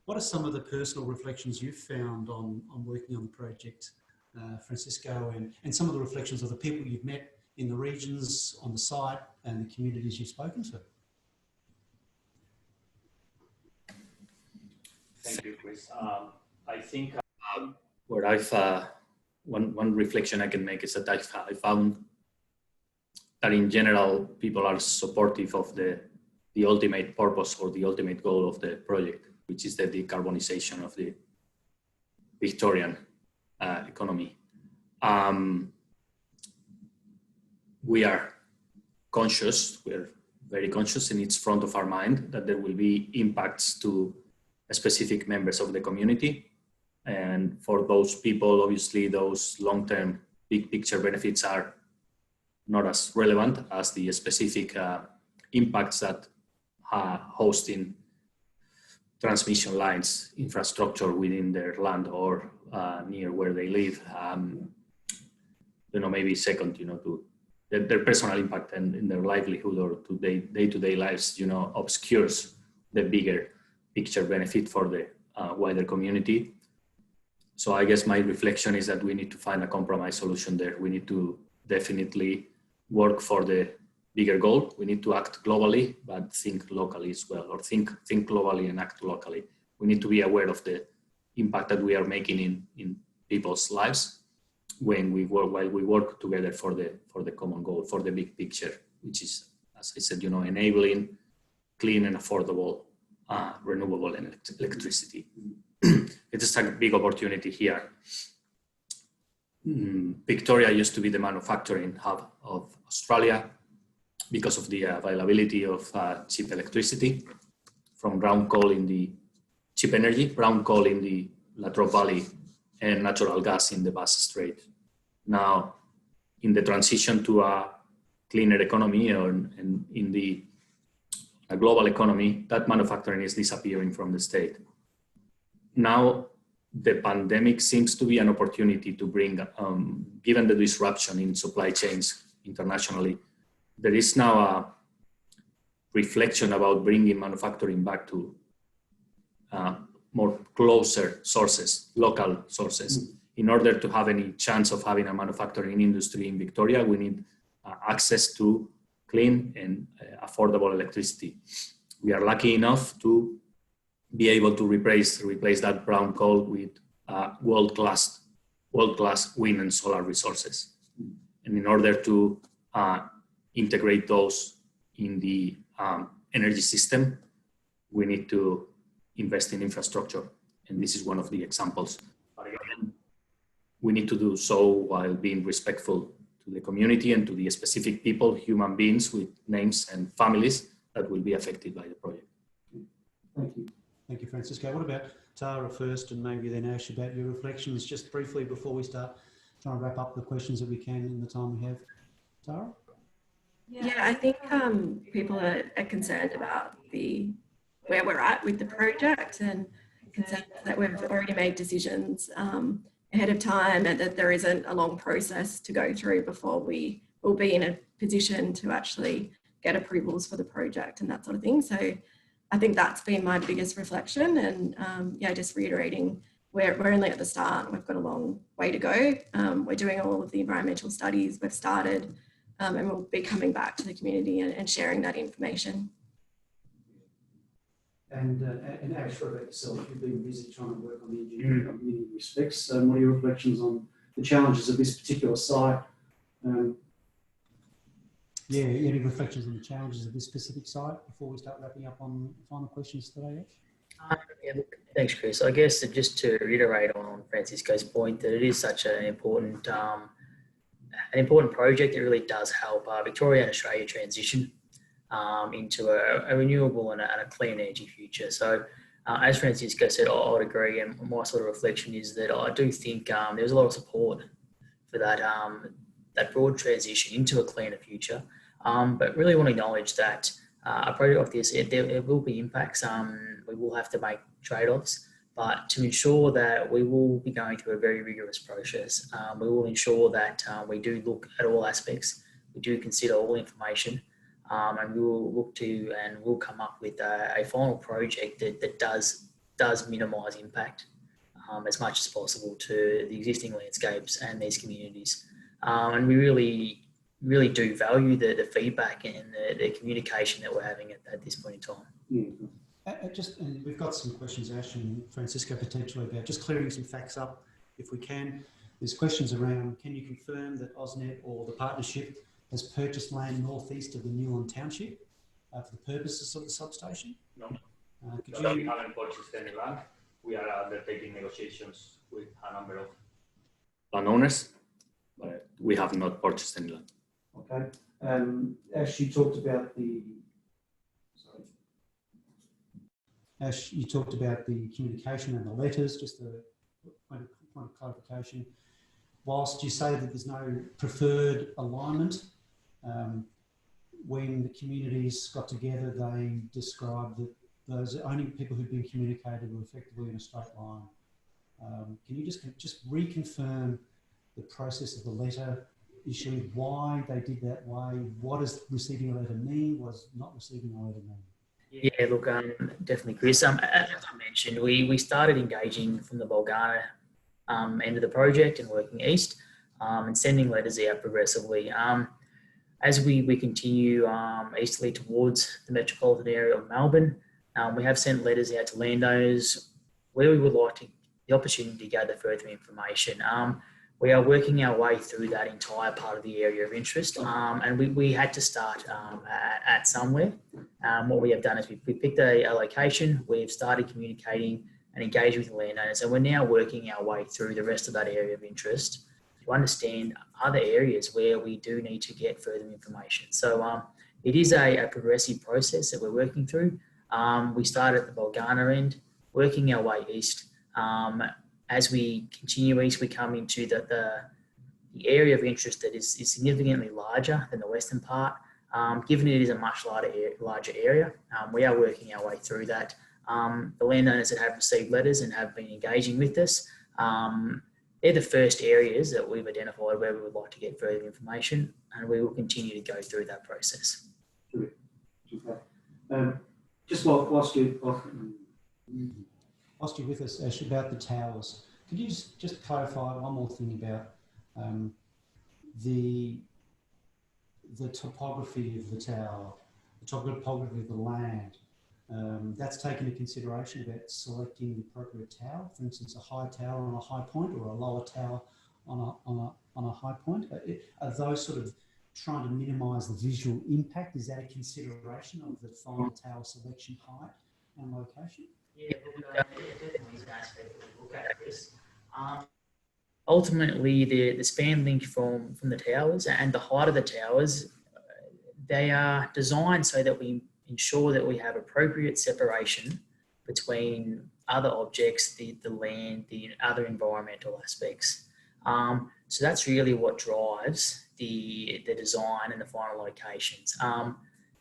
What are some of the personal reflections you've found on working on the project, Francisco, and some of the reflections of the people you've met in the regions, on the site, and the communities you've spoken to? Thank you, Chris. I think what I've one reflection I can make is that I found that in general people are supportive of the ultimate purpose or the ultimate goal of the project, which is the decarbonization of the Victorian economy. We are conscious, we're very conscious, and it's front of our mind that there will be impacts to specific members of the community. And for those people, obviously, those long-term big picture benefits are not as relevant as the specific impacts that hosting transmission lines, infrastructure within their land or near where they live, maybe second, to their personal impact and in their livelihood or to day-to-day lives, obscures the bigger picture benefit for the wider community. So I guess my reflection is that we need to find a compromise solution there. We need to definitely work for the bigger goal. We need to act globally, but think locally as well, or think globally and act locally. We need to be aware of the impact that we are making in people's lives when we work, while we work together for the common goal, for the big picture, which is, as I said, enabling clean and affordable renewable electricity. It is a big opportunity here. Victoria used to be the manufacturing hub of Australia because of the availability of cheap electricity from brown coal in the cheap energy, brown coal in the Latrobe Valley, and natural gas in the Bass Strait. Now, in the transition to a cleaner economy and in a global economy, that manufacturing is disappearing from the state. Now, the pandemic seems to be an opportunity to bring, given the disruption in supply chains internationally, there is now a reflection about bringing manufacturing back to more closer sources, local sources, in order to have any chance of having a manufacturing industry in Victoria, we need access to clean and affordable electricity. We are lucky enough to be able to replace that brown coal with world-class wind and solar resources. And in order to integrate those in the energy system, we need to invest in infrastructure. And this is one of the examples. But again, we need to do so while being respectful to the community and to the specific people, human beings with names and families that will be affected by the project. Thank you. Thank you, Francisco. What about Tara first, and maybe then Ash, about your reflections just briefly before we start trying to wrap up the questions that we can in the time we have. Tara? Yeah, I think people are concerned about where we're at with the project, and concerned that we've already made decisions ahead of time, and that there isn't a long process to go through before we will be in a position to actually get approvals for the project and that sort of thing. So I think that's been my biggest reflection, and yeah, just reiterating, we're only at the start. We've got a long way to go. We're doing all of the environmental studies we've started, and we'll be coming back to the community and sharing that information. And Ash, what about yourself? You've been busy trying to work on the engineering in many respects. What are your reflections on the challenges of this particular site? Yeah, any reflections on the challenges of this specific site before we start wrapping up on final questions today, Ash? Yeah, look, thanks, Chris. I guess just to reiterate on Francisco's point, that it is such an important project. It really does help Victoria and Australia transition into a renewable and a clean energy future. So as Francisco said, I would agree, and my sort of reflection is that I do think there's a lot of support for that broad transition into a cleaner future. But really want to acknowledge that a project like this, there will be impacts. We will have to make trade-offs, but to ensure that we will be going through a very rigorous process. We will ensure that we do look at all aspects, we do consider all information, and we will look to and we'll come up with a final project that does minimise impact as much as possible to the existing landscapes and these communities. And we really do value the feedback and the communication that we're having at this point in time. Yeah. And we've got some questions, Ash and Francisco, potentially about just clearing some facts up if we can. There's questions around, can you confirm that AusNet or the partnership has purchased land northeast of the Newland Township for the purposes of the substation? No. We haven't purchased any land. We are undertaking negotiations with a number of landowners, but we have not purchased any land. Okay. Ash, you talked about the communication and the letters, just a point of clarification. Whilst you say that there's no preferred alignment, when the communities got together, they described that those only people who've been communicated were effectively in a straight line. Can you just reconfirm the process of the letter issue, why they did that way? What does receiving a letter mean? Was not receiving a letter mean? Yeah, look, definitely, Chris. As I mentioned, we started engaging from the Bulgana end of the project and working east and sending letters out progressively. As we continue easterly towards the metropolitan area of Melbourne, we have sent letters out to landowners where we would like the opportunity to gather further information. We are working our way through that entire part of the area of interest, and we had to start at somewhere. What we have done is we picked a location, we've started communicating and engaging with the landowners, and we're now working our way through the rest of that area of interest to understand other areas where we do need to get further information. So it is a progressive process that we're working through. We started at the Bulgana end, working our way east. As we continue east, we come into the area of interest that is significantly larger than the western part. Given it is a much larger area, we are working our way through that. The landowners that have received letters and have been engaging with us, they're the first areas that we've identified where we would like to get further information, and we will continue to go through that process. Okay. Just whilst you're with us, Ash, about the towers, Could you just clarify one more thing about the topography of the tower, the topography of the land? That's taken into consideration about selecting the appropriate tower, for instance, a high tower on a high point or a lower tower on a high point. Are those sort of trying to minimise the visual impact? Is that a consideration of the final tower selection height and location? Yeah, look, definitely is an aspect that we look at, Chris. Ultimately, the span link from the towers and the height of the towers, they are designed so that we ensure that we have appropriate separation between other objects, the land, the other environmental aspects. So that's really what drives the design and the final locations.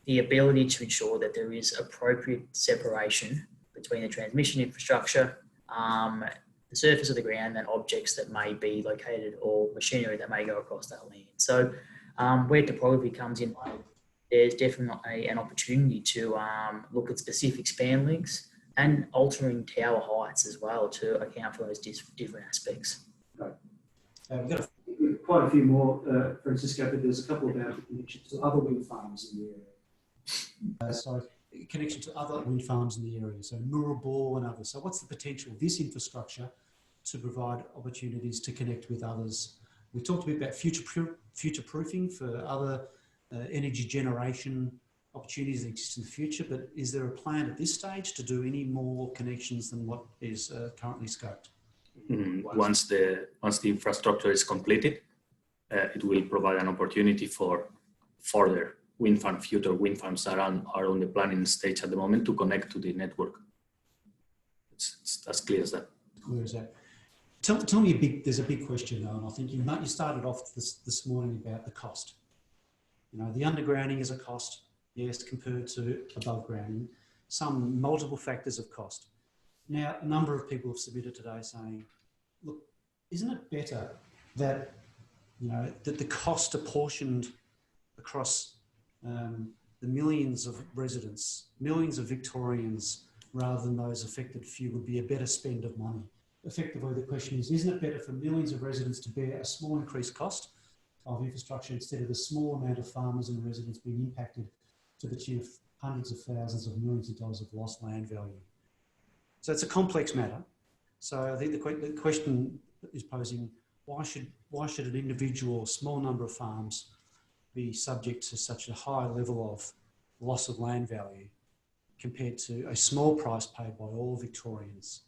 The ability to ensure that there is appropriate separation between the transmission infrastructure, the surface of the ground, and objects that may be located or machinery that may go across that land. So where topography comes in, there's definitely an opportunity to look at specific span lengths and altering tower heights as well to account for those different aspects. Right. We've got quite a few more, Francisco, but there's a couple about connections to other wind farms in the area. So connection to other wind farms in the area, so Murabor and others. So what's the potential of this infrastructure to provide opportunities to connect with others? We talked a bit about future proofing for other energy generation opportunities that exist in the future, but is there a plan at this stage to do any more connections than what is currently scoped? Once the infrastructure is completed, it will provide an opportunity for further future wind farms that are on the planning stage at the moment to connect to the network. It's as clear as that. Clear as that. Tell me there's a big question though, and I think you started off this morning about the cost. You know, the undergrounding is a cost, yes, compared to above grounding. Some multiple factors of cost. Now, a number of people have submitted today saying, look, isn't it better that, you know, that the cost apportioned across the millions of residents, millions of Victorians, rather than those affected few, would be a better spend of money? Effectively, the question is, isn't it better for millions of residents to bear a small increased cost of infrastructure instead of the small amount of farmers and residents being impacted to the tune of hundreds of thousands of millions of dollars of lost land value? So it's a complex matter. So I think the question is posing, why should an individual, small number of farms be subject to such a high level of loss of land value compared to a small price paid by all Victorians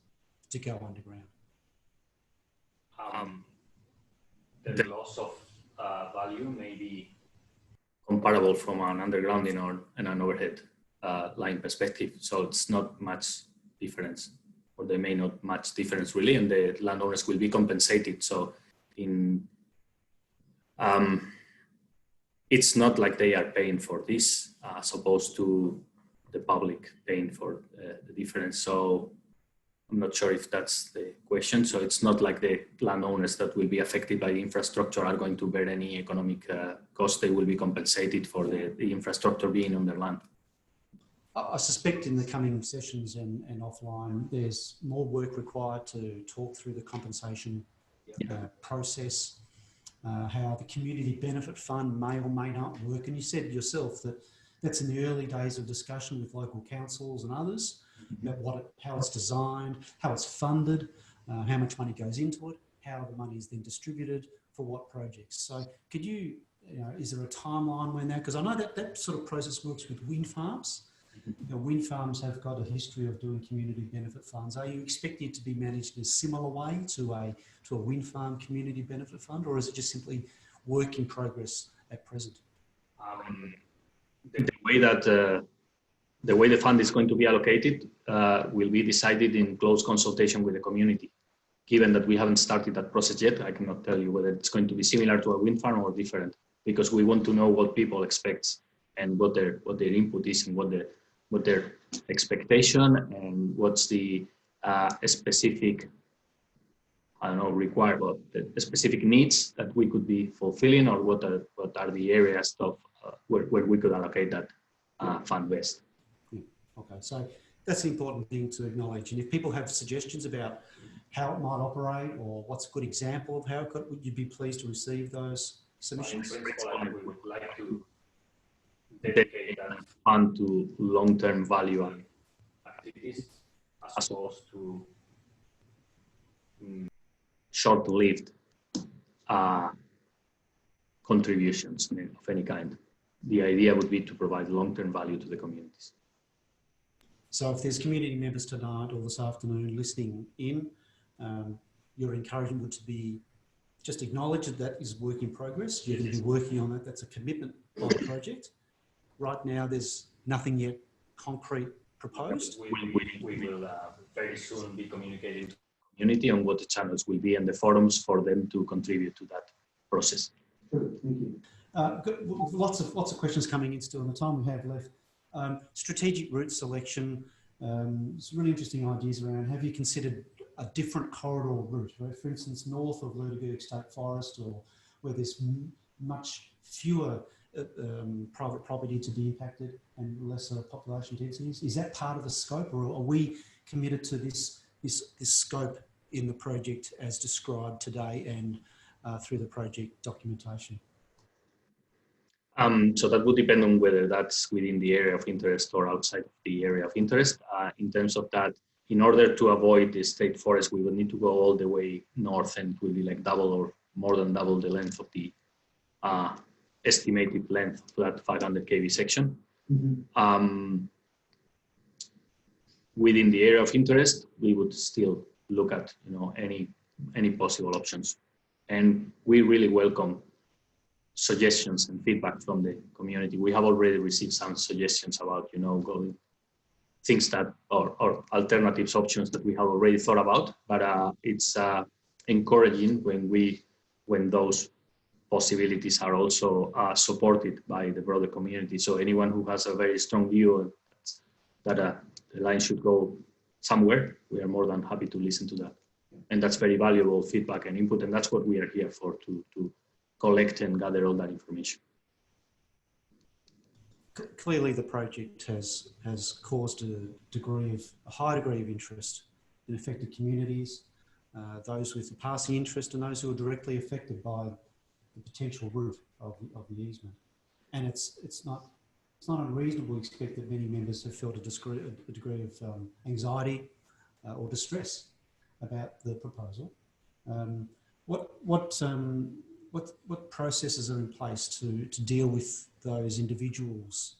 to go underground? The loss of value may be comparable from an undergrounding or an overhead line perspective. So it's not much difference, or there may not much difference really, and the landowners will be compensated. So it's not like they are paying for this as opposed to the public paying for the difference. So I'm not sure if that's the question. So it's not like the landowners that will be affected by the infrastructure are going to bear any economic cost. They will be compensated for the infrastructure being on their land. I suspect in the coming sessions and offline, there's more work required to talk through the compensation process, how the community benefit fund may or may not work. And you said yourself that that's in the early days of discussion with local councils and others about how it's designed, how it's funded, how much money goes into it, how the money is then distributed for what projects. So could you know, is there a timeline when that, because I know that sort of process works with wind farms. You know, wind farms have got a history of doing community benefit funds. Are you expecting it to be managed in a similar way to a wind farm community benefit fund, or is it just simply work in progress at present? The way the fund is going to be allocated will be decided in close consultation with the community. Given that we haven't started that process yet, I cannot tell you whether it's going to be similar to a wind farm or different, because we want to know what people expect and what their input is and what their expectation and what's the specific, I don't know, requirement, the specific needs that we could be fulfilling, or what are the areas of where we could allocate that fund best. Yeah. Okay, so that's the important thing to acknowledge. And if people have suggestions about how it might operate, or what's a good example of how it could, would you be pleased to receive those submissions? In principle, we would like to dedicate that fund to long-term value and activities as opposed to short-lived contributions of any kind. The idea would be to provide long-term value to the communities. So if there's community members tonight or this afternoon listening in, your encouragement would be just acknowledge that that is work in progress. You're going to be working on that. That's a commitment by the project. Right now, there's nothing yet concrete proposed. We will very soon be communicating to the community on what the channels will be and the forums for them to contribute to that process. Good, thank you. Lots of questions coming in still in the time we have left. Strategic route selection. Some really interesting ideas around. Have you considered a different corridor route, right? For instance, north of Ludeberg State Forest, or where there's much fewer private property to be impacted and lesser population densities? Is that part of the scope, or are we committed to this scope in the project as described today and through the project documentation? So that would depend on whether that's within the area of interest or outside of the area of interest. In terms of that, in order to avoid the state forest, we will need to go all the way north, and it will be like double or more than double the length of the estimated length of that 500 kV section. Mm-hmm. Within the area of interest, we would still look at any possible options, and we really welcome suggestions and feedback from the community. We have already received some suggestions about going things that or alternatives, options that we have already thought about, but it's encouraging when those possibilities are also supported by the broader community. So anyone who has a very strong view that the line should go somewhere, we are more than happy to listen to that. And that's very valuable feedback and input, and that's what we are here for, to collect and gather all that information. Clearly, the project has caused a high degree of interest in affected communities, those with a passing interest and those who are directly affected by the potential route of the easement. And it's not unreasonable to expect that many members have felt a degree of anxiety or distress about the proposal. What processes are in place to deal with those individuals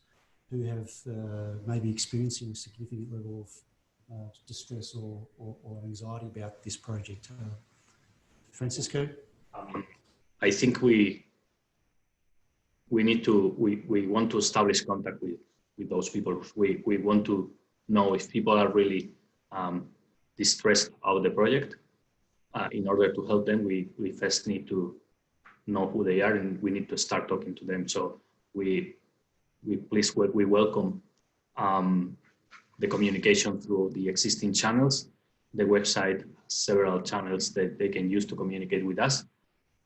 who have maybe experiencing a significant level of distress or anxiety about this project? Francisco? I think we want to establish contact with those people. We want to know if people are really distressed about the project. In order to help them, we first need to know who they are, and we need to start talking to them. So we welcome the communication through the existing channels. The website has several channels that they can use to communicate with us.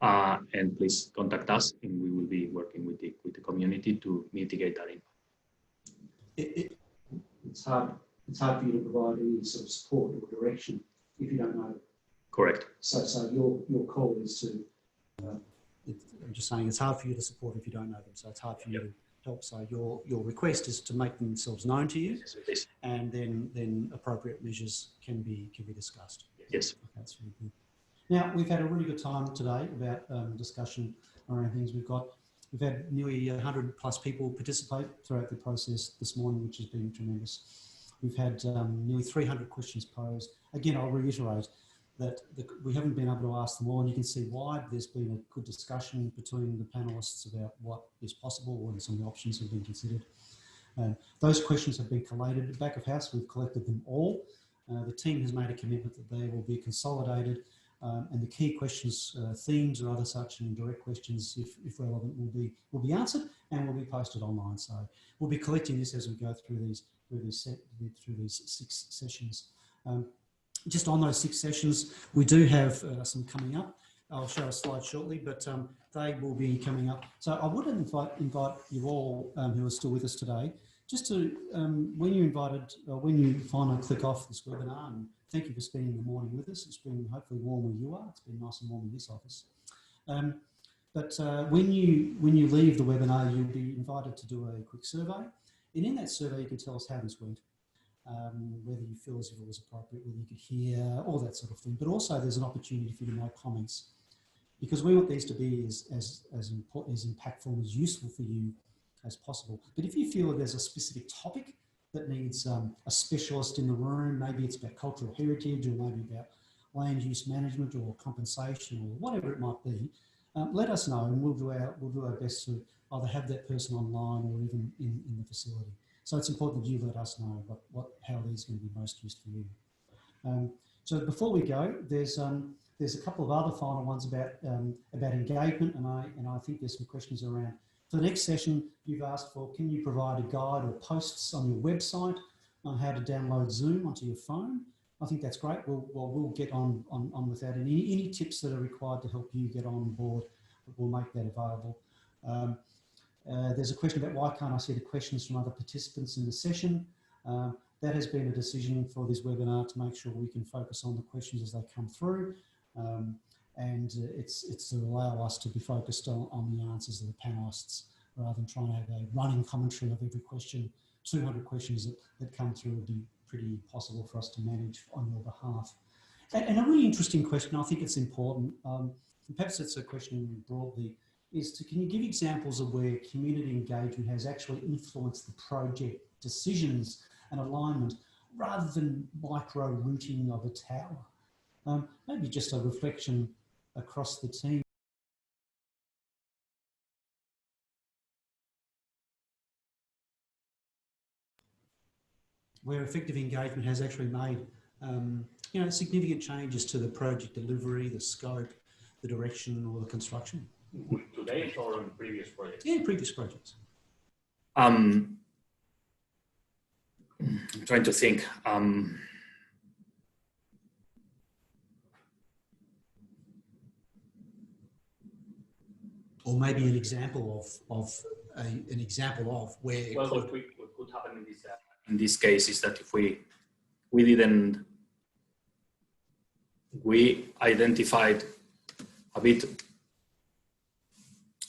And please contact us, and we will be working with the community to mitigate that impact. It's hard for you to provide any sort of support or direction if you don't know them. Correct. So your call is to. I'm just saying it's hard for you to support if you don't know them. So it's hard for you to help. So your request is to make themselves known to you, yes, and then appropriate measures can be discussed. Yes. Okay, that's very good. Now, we've had a really good time today about discussion around things. We've had nearly 100 plus people participate throughout the process this morning, which has been tremendous. We've had nearly 300 questions posed. Again, I'll reiterate that we haven't been able to ask them all, and you can see why. There's been a good discussion between the panelists about what is possible and some of the options have been considered. Those questions have been collated at back of house. We've collected them all. The team has made a commitment that they will be consolidated, and the key questions, themes or other such and direct questions, if relevant, will be answered and will be posted online. So we'll be collecting this as we go through these 6 sessions. Just on those 6 sessions, we do have some coming up. I'll show a slide shortly, but they will be coming up. So I would invite you all who are still with us today, just to when you finally click off this webinar and thank you for spending the morning with us. It's been hopefully warm where you are. It's been nice and warm in this office. When you leave the webinar, you'll be invited to do a quick survey. And in that survey, you can tell us how this went, whether you feel as if it was appropriate, whether you could hear, all that sort of thing. But also there's an opportunity for you to make comments, because we want these to be as impactful and as useful for you as possible. But if you feel that there's a specific topic that needs a specialist in the room, maybe it's about cultural heritage, or maybe about land use management or compensation or whatever it might be, let us know, and we'll do our best to either have that person online or even in the facility. So it's important that you let us know how these are going to be most used for you. So before we go, there's a couple of other final ones about engagement, and I think there's some questions around. For the next session, you've asked for, can you provide a guide or posts on your website on how to download Zoom onto your phone? I think that's great. We'll get on with that. And any tips that are required to help you get on board, we'll make that available. There's a question about why can't I see the questions from other participants in the session? That has been a decision for this webinar to make sure we can focus on the questions as they come through. And it's to allow us to be focused on the answers of the panelists, rather than trying to have a running commentary of every question. 200 questions that come through would be pretty impossible for us to manage on your behalf. And a really interesting question, I think it's important, perhaps it's a question broadly, is can you give examples of where community engagement has actually influenced the project decisions and alignment, rather than micro-routing of a tower? Maybe just a reflection across the team. Where effective engagement has actually made significant changes to the project delivery, the scope, the direction, or the construction. Today or on previous projects? Yeah, previous projects. I'm trying to think. Or maybe an example of where. Well, what could happen in this case is that if we identified a bit.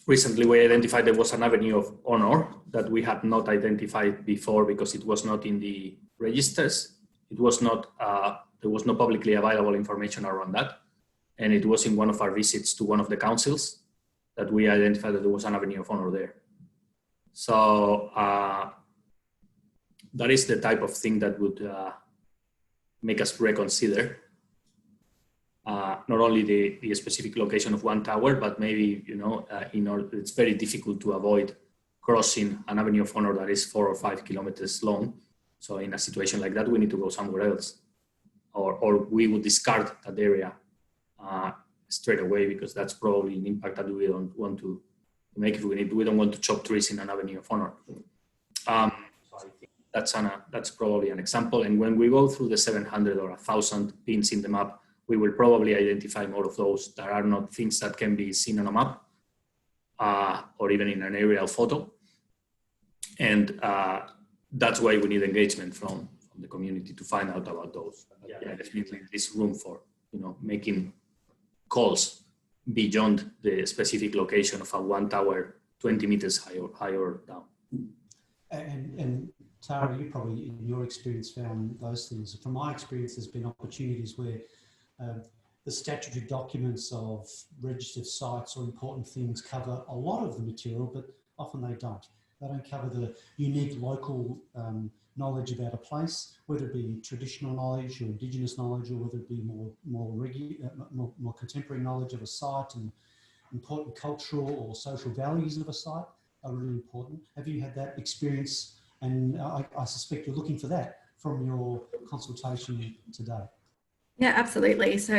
Recently, we identified there was an avenue of honor that we had not identified before because it was not in the registers. It was not, there was no publicly available information around that. And it was in one of our visits to one of the councils that we identified that there was an avenue of honor there. So that is the type of thing that would make us reconsider not only the specific location of one tower, but maybe, it's very difficult to avoid crossing an avenue of honor that is 4 or 5 kilometers long. So in a situation like that, we need to go somewhere else, or we would discard that area straight away, because that's probably an impact that we don't want to make. We don't want to chop trees in an avenue of honor. So I think that's probably an example. And when we go through the 700 or 1,000 pins in the map, we will probably identify more of those that are not things that can be seen on a map or even in an aerial photo. And that's why we need engagement from the community to find out about those. Yeah, definitely there's room for, making calls beyond the specific location of a one tower 20 meters higher down. And Tara, you probably, in your experience, found those things. From my experience, there's been opportunities where the statutory documents of registered sites or important things cover a lot of the material, but often they don't. They don't cover the unique local knowledge about a place, whether it be traditional knowledge or Indigenous knowledge, or whether it be more contemporary knowledge of a site, and important cultural or social values of a site are really important. Have you had that experience? And I suspect you're looking for that from your consultation today. Yeah, absolutely. So,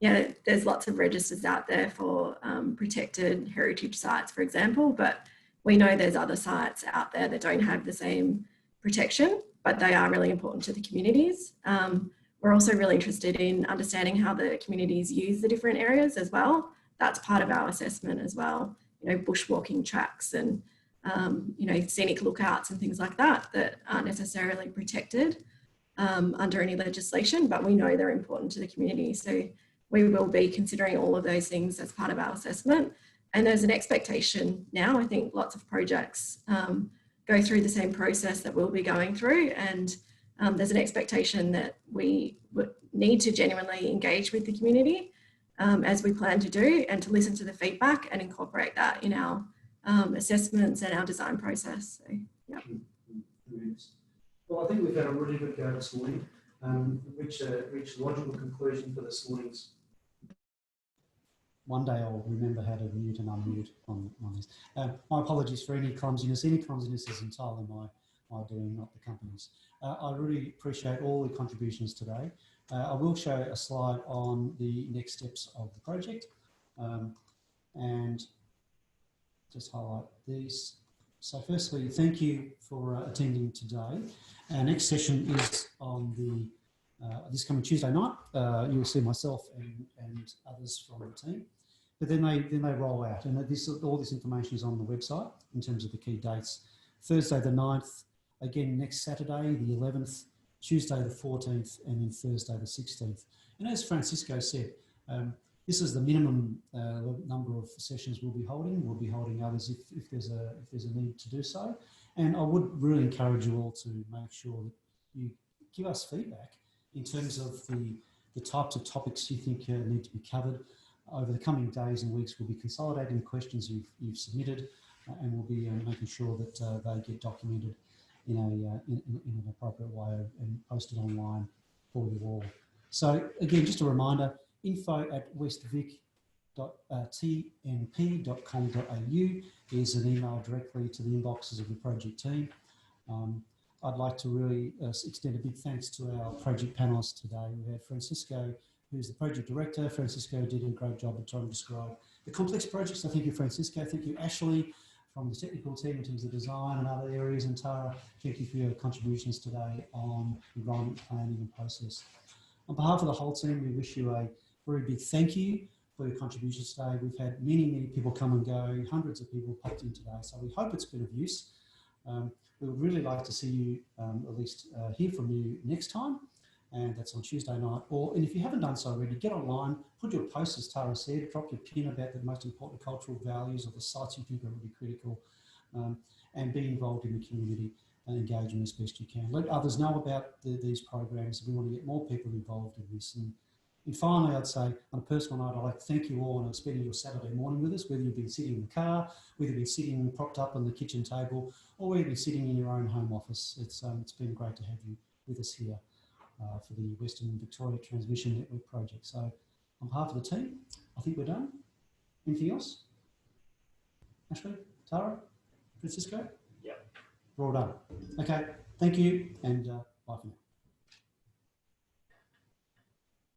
yeah, there's lots of registers out there for protected heritage sites, for example, but we know there's other sites out there that don't have the same protection, but they are really important to the communities. We're also really interested in understanding how the communities use the different areas as well. That's part of our assessment as well. Bushwalking tracks and, scenic lookouts and things like that that aren't necessarily protected. under any legislation, but we know they're important to the community. So we will be considering all of those things as part of our assessment. And there's an expectation now. I think lots of projects go through the same process that we'll be going through, and there's an expectation that we would need to genuinely engage with the community as we plan to do, and to listen to the feedback and incorporate that in our assessments and our design process. So, yeah. Well, I think we've had a really good go this morning. Reached a logical conclusion for this morning's. One day I'll remember how to mute and unmute on this. My apologies for any clumsiness. Any clumsiness is entirely my doing, not the company's. I really appreciate all the contributions today. I will show a slide on the next steps of the project and just highlight these. So firstly, thank you for attending today. Our next session is on the this coming Tuesday night. You'll see myself and others from the team. But then they roll out, and all this information is on the website in terms of the key dates. Thursday the 9th, again next Saturday the 11th, Tuesday the 14th, and then Thursday the 16th. And as Francisco said, this is the minimum number of sessions we'll be holding. We'll be holding others if there's a need to do so. And I would really encourage you all to make sure that you give us feedback in terms of the types of topics you think need to be covered. Over the coming days and weeks, we'll be consolidating the questions you've submitted, and we'll be making sure that they get documented in an appropriate way and posted online for you all. So again, just a reminder, info@westvic.tnp.com.au is an email directly to the inboxes of the project team. I'd like to really extend a big thanks to our project panelists today. We had Francisco, who's the project director. Francisco did a great job of trying to describe the complex projects. So thank you, Francisco. Thank you, Ashley, from the technical team in terms of design and other areas. And Tara, thank you for your contributions today on environment planning and process. On behalf of the whole team, we wish you a very big thank you for your contributions today. We've had many people come and go, hundreds of people popped in today. So we hope it's been of use. We would really like to see you, at least hear from you next time. And that's on Tuesday night. And if you haven't done so already, get online, put your post, as Tara said, drop your pin about the most important cultural values of the sites you think are really critical, and be involved in the community and engage them as best you can. Let others know about these programs. We want to get more people involved in this. And finally, I'd say, on a personal note, I'd like to thank you all and spending your Saturday morning with us, whether you've been sitting in the car, whether you've been sitting propped up on the kitchen table, or whether you've been sitting in your own home office. It's been great to have you with us here for the Western Victoria Transmission Network project. So on behalf of the team, I think we're done. Anything else? Ashley, Tara, Francisco? Yeah. We're all done. Okay, thank you, and bye for now.